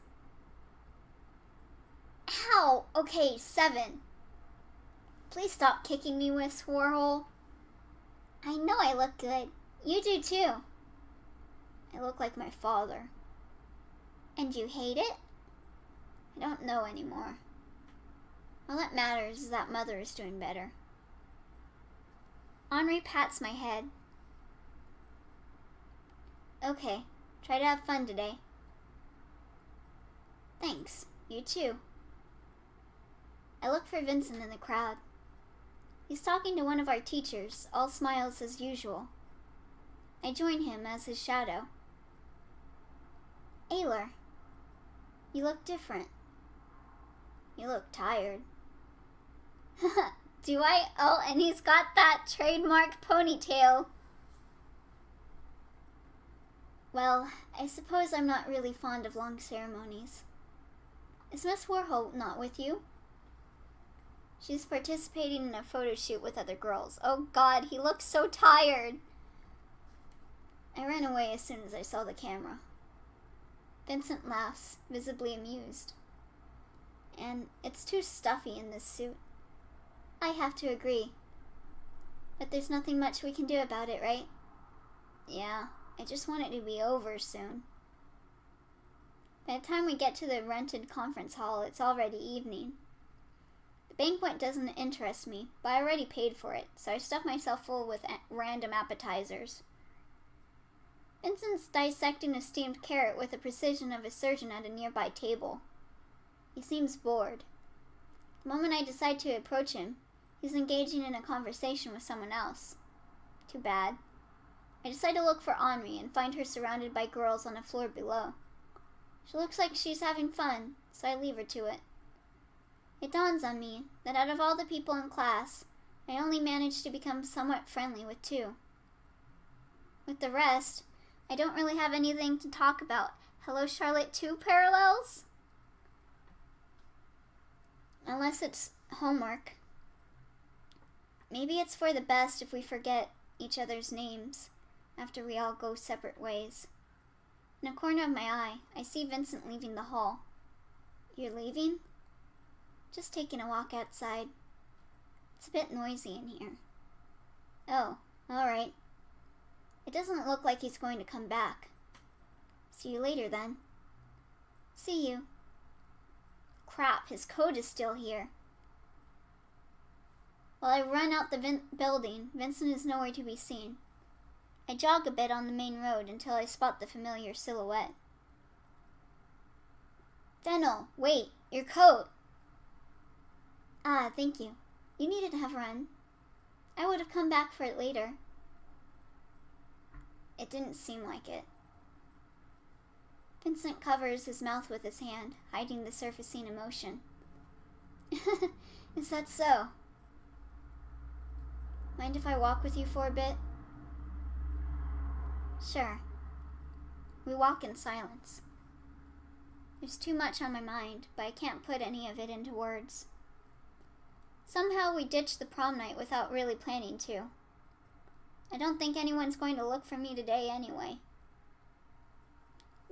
Ow! Okay, 7. Please stop kicking me, Miss Warhol. I know I look good. You do too. I look like my father. And you hate it? I don't know anymore. All that matters is that Mother is doing better. Henri pats my head. Okay, try to have fun today. Thanks, you too. I look for Vincent in the crowd. He's talking to one of our teachers, all smiles as usual. I join him as his shadow. Ayler, you look different. You look tired. Do I? Oh, and he's got that trademark ponytail. Well, I suppose I'm not really fond of long ceremonies. Is Miss Warhol not with you? She's participating in a photo shoot with other girls. Oh god, he looks so tired. I ran away as soon as I saw the camera. Vincent laughs, visibly amused. And it's too stuffy in this suit. I have to agree. But there's nothing much we can do about it, right? Yeah, I just want it to be over soon. By the time we get to the rented conference hall, it's already evening. The banquet doesn't interest me, but I already paid for it, so I stuff myself full with random appetizers. Vincent's dissecting a steamed carrot with the precision of a surgeon at a nearby table. He seems bored. The moment I decide to approach him, he's engaging in a conversation with someone else. Too bad. I decide to look for Henri and find her surrounded by girls on the floor below. She looks like she's having fun, so I leave her to it. It dawns on me that out of all the people in class, I only managed to become somewhat friendly with 2. With the rest, I don't really have anything to talk about. Hello, Charlotte 2 parallels? Unless it's homework. Maybe it's for the best if we forget each other's names after we all go separate ways. In a corner of my eye, I see Vincent leaving the hall. You're leaving? Just taking a walk outside. It's a bit noisy in here. Oh, alright. It doesn't look like he's going to come back. See you later then. See you. Crap, his coat is still here. While I run out the building, Vincent is nowhere to be seen. I jog a bit on the main road until I spot the familiar silhouette. Fennel, wait, your coat! Ah, thank you. You needed to have run. I would have come back for it later. It didn't seem like it. Vincent covers his mouth with his hand, hiding the surfacing emotion. Is that so? Mind if I walk with you for a bit? Sure. We walk in silence. There's too much on my mind, but I can't put any of it into words. Somehow we ditched the prom night without really planning to. I don't think anyone's going to look for me today anyway.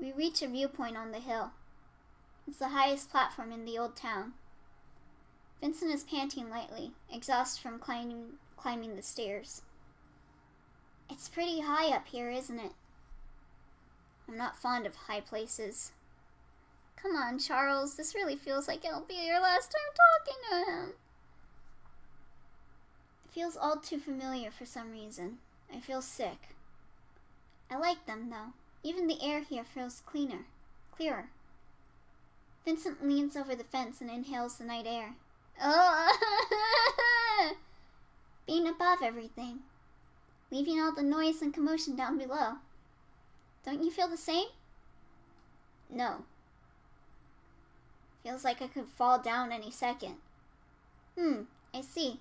We reach a viewpoint on the hill. It's the highest platform in the old town. Vincent is panting lightly, exhausted from climbing the stairs. It's pretty high up here, isn't it? I'm not fond of high places. Come on, Charles, this really feels like it'll be your last time talking to him. It feels all too familiar for some reason. I feel sick. I like them, though. Even the air here feels clearer. Vincent leans over the fence and inhales the night air. Oh! Being above everything. Leaving all the noise and commotion down below. Don't you feel the same? No. Feels like I could fall down any second. I see.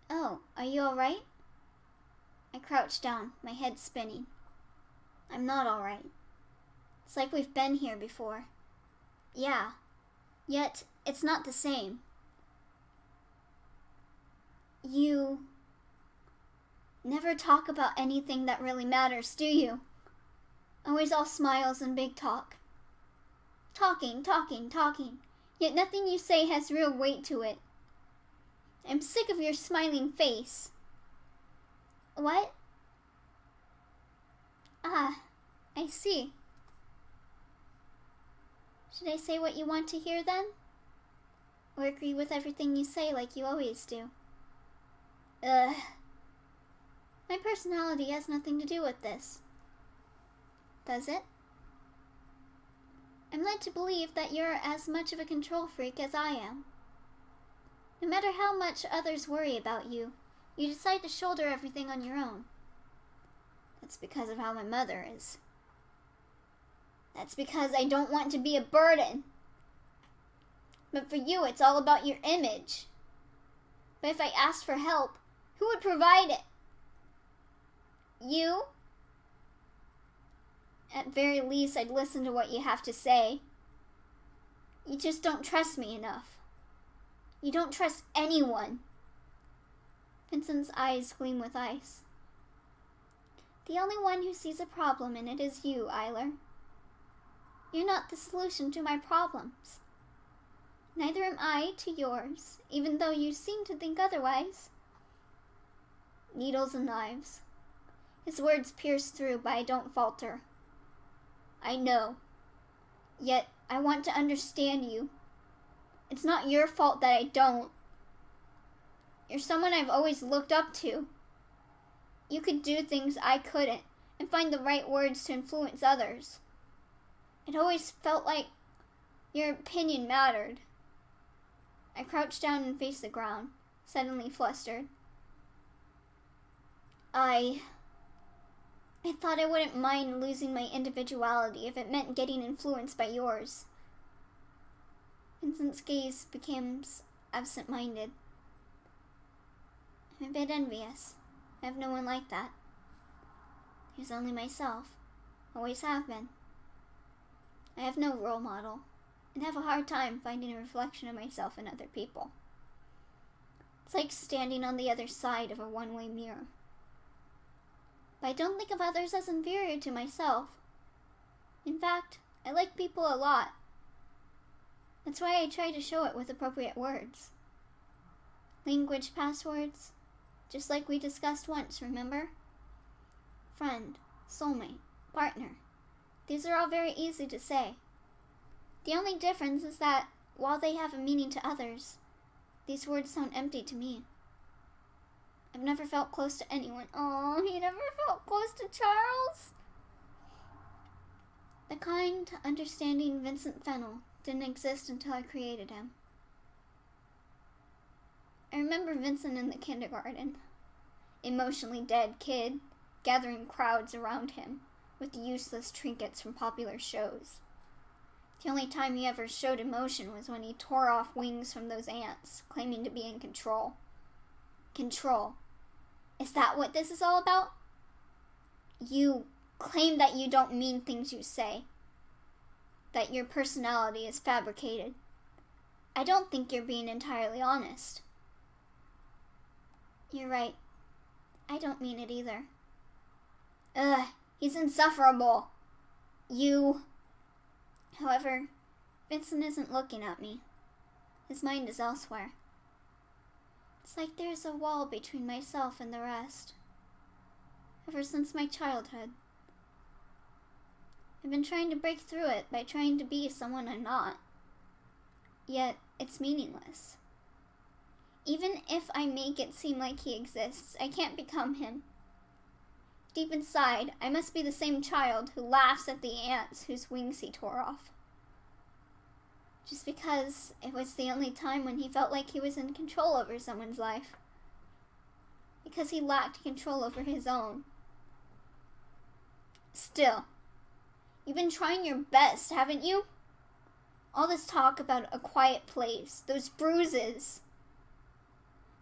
Oh, are you alright? I crouch down, my head spinning. I'm not alright. It's like we've been here before. Yeah. Yet, it's not the same. You never talk about anything that really matters, do you? Always all smiles and big talk. Talking, yet nothing you say has real weight to it. I'm sick of your smiling face. What? Ah, I see. Should I say what you want to hear then? Or agree with everything you say like you always do? Ugh. My personality has nothing to do with this. Does it? I'm led to believe that you're as much of a control freak as I am. No matter how much others worry about you, you decide to shoulder everything on your own. That's because of how my mother is. That's because I don't want to be a burden. But for you, it's all about your image. But if I asked for help, who would provide it? You? At very least, I'd listen to what you have to say. You just don't trust me enough. You don't trust anyone. Vincent's eyes gleam with ice. The only one who sees a problem in it is you, Eiler. You're not the solution to my problems. Neither am I to yours, even though you seem to think otherwise. Needles and knives. His words pierce through, but I don't falter. I know. Yet, I want to understand you. It's not your fault that I don't. You're someone I've always looked up to. You could do things I couldn't, and find the right words to influence others. It always felt like your opinion mattered. I crouched down and faced the ground, suddenly flustered. I thought I wouldn't mind losing my individuality if it meant getting influenced by yours. Vincent's gaze becomes absent-minded. I'm a bit envious. I have no one like that. There's only myself. Always have been. I have no role model, and have a hard time finding a reflection of myself in other people. It's like standing on the other side of a one-way mirror. But I don't think of others as inferior to myself. In fact, I like people a lot. That's why I try to show it with appropriate words. Language passwords, just like we discussed once, remember? Friend, soulmate, partner. These are all very easy to say. The only difference is that, while they have a meaning to others, these words sound empty to me. I've never felt close to anyone. Oh, he never felt close to Charles. The kind, understanding Vincent Fennel didn't exist until I created him. I remember Vincent in the kindergarten. Emotionally dead kid, gathering crowds around him with useless trinkets from popular shows. The only time he ever showed emotion was when he tore off wings from those ants, claiming to be in control. Control. Is that what this is all about? You claim that you don't mean things you say. That your personality is fabricated. I don't think you're being entirely honest. You're right. I don't mean it either. Ugh, he's insufferable. However, Vincent isn't looking at me. His mind is elsewhere. It's like there's a wall between myself and the rest. Ever since my childhood. I've been trying to break through it by trying to be someone I'm not. Yet, it's meaningless. Even if I make it seem like he exists, I can't become him. Deep inside, I must be the same child who laughs at the ants whose wings he tore off. Just because it was the only time when he felt like he was in control over someone's life. Because he lacked control over his own. Still, you've been trying your best, haven't you? All this talk about a quiet place, those bruises.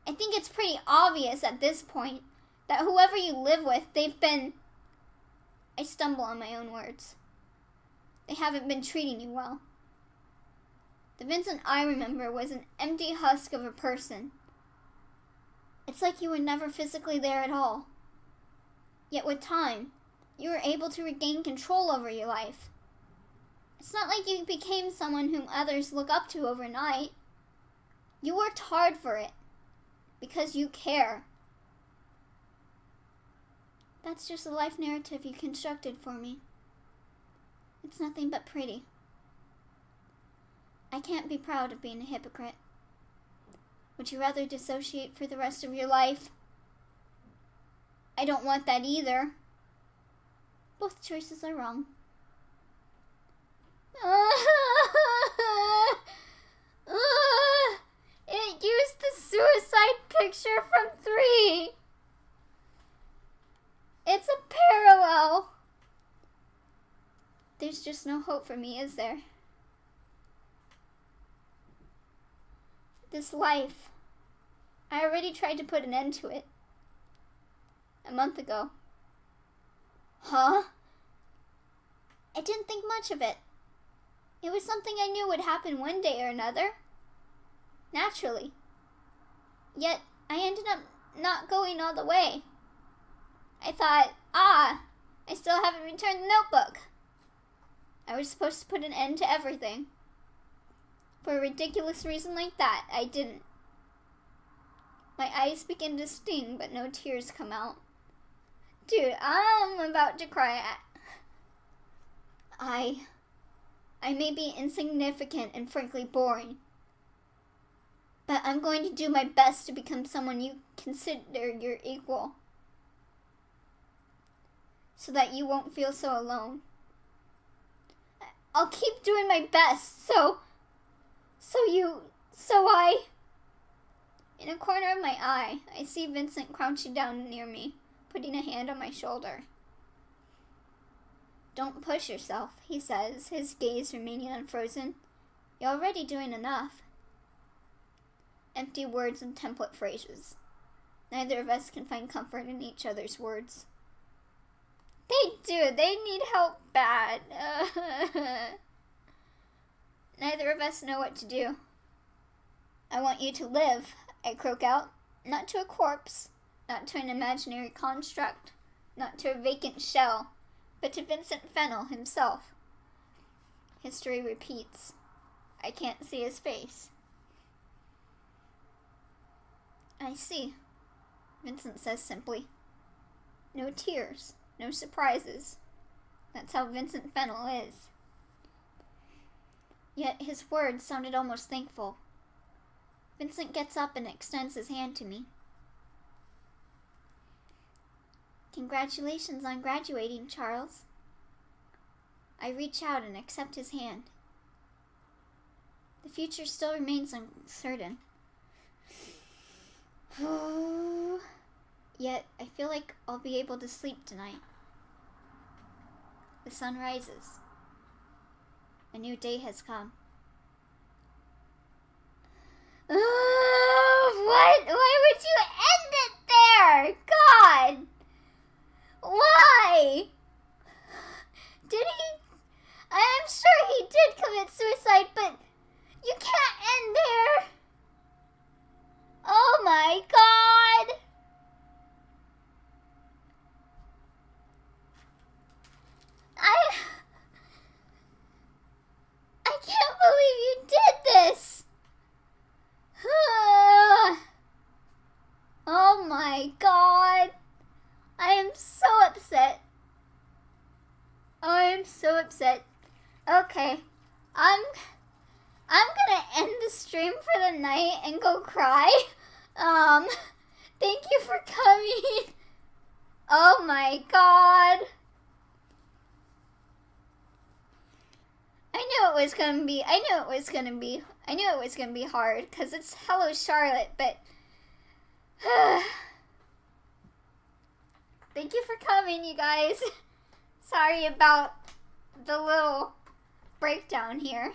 I think it's pretty obvious at this point that whoever you live with, they've been... I stumble on my own words. They haven't been treating you well. The Vincent I remember was an empty husk of a person. It's like you were never physically there at all. Yet with time, you were able to regain control over your life. It's not like you became someone whom others look up to overnight. You worked hard for it, because you care. That's just a life narrative you constructed for me. It's nothing but pretty. I can't be proud of being a hypocrite. Would you rather dissociate for the rest of your life? I don't want that either. Both choices are wrong. It used the suicide picture from 3. It's a parallel. There's just no hope for me, is there? This life, I already tried to put an end to it. A month ago. Huh? I didn't think much of it. It was something I knew would happen one day or another. Naturally. Yet, I ended up not going all the way. I thought, I still haven't returned the notebook. I was supposed to put an end to everything. For a ridiculous reason like that, I didn't. My eyes begin to sting, but no tears come out. Dude, I'm about to cry. I may be insignificant and frankly boring. But I'm going to do my best to become someone you consider your equal. So that you won't feel so alone. I'll keep doing my best, so In a corner of my eye, I see Vincent crouching down near me, putting a hand on my shoulder. Don't push yourself, he says, his gaze remaining unfrozen. You're already doing enough. Empty words and template phrases. Neither of us can find comfort in each other's words. They do. They need help bad. Neither of us know what to do. I want you to live, I croak out. Not to a corpse, not to an imaginary construct, not to a vacant shell, but to Vincent Fennel himself. History repeats. I can't see his face. I see, Vincent says simply. No tears, no surprises. That's how Vincent Fennel is. Yet his words sounded almost thankful. Vincent gets up and extends his hand to me. Congratulations on graduating, Charles. I reach out and accept his hand. The future still remains uncertain. Yet, I feel like I'll be able to sleep tonight. The sun rises. A new day has come. What? Why would you end it there? God! Why? Did he? I am sure he did commit suicide, but you can't end there. Oh my God! I can't believe you did this. Oh my God. I am so upset. I am so upset. Okay. I'm gonna end the stream for the night and go cry. Thank you for coming. Oh my God. I knew it was gonna be hard, because it's Hello Charlotte, but thank you for coming, you guys. Sorry about the little breakdown here.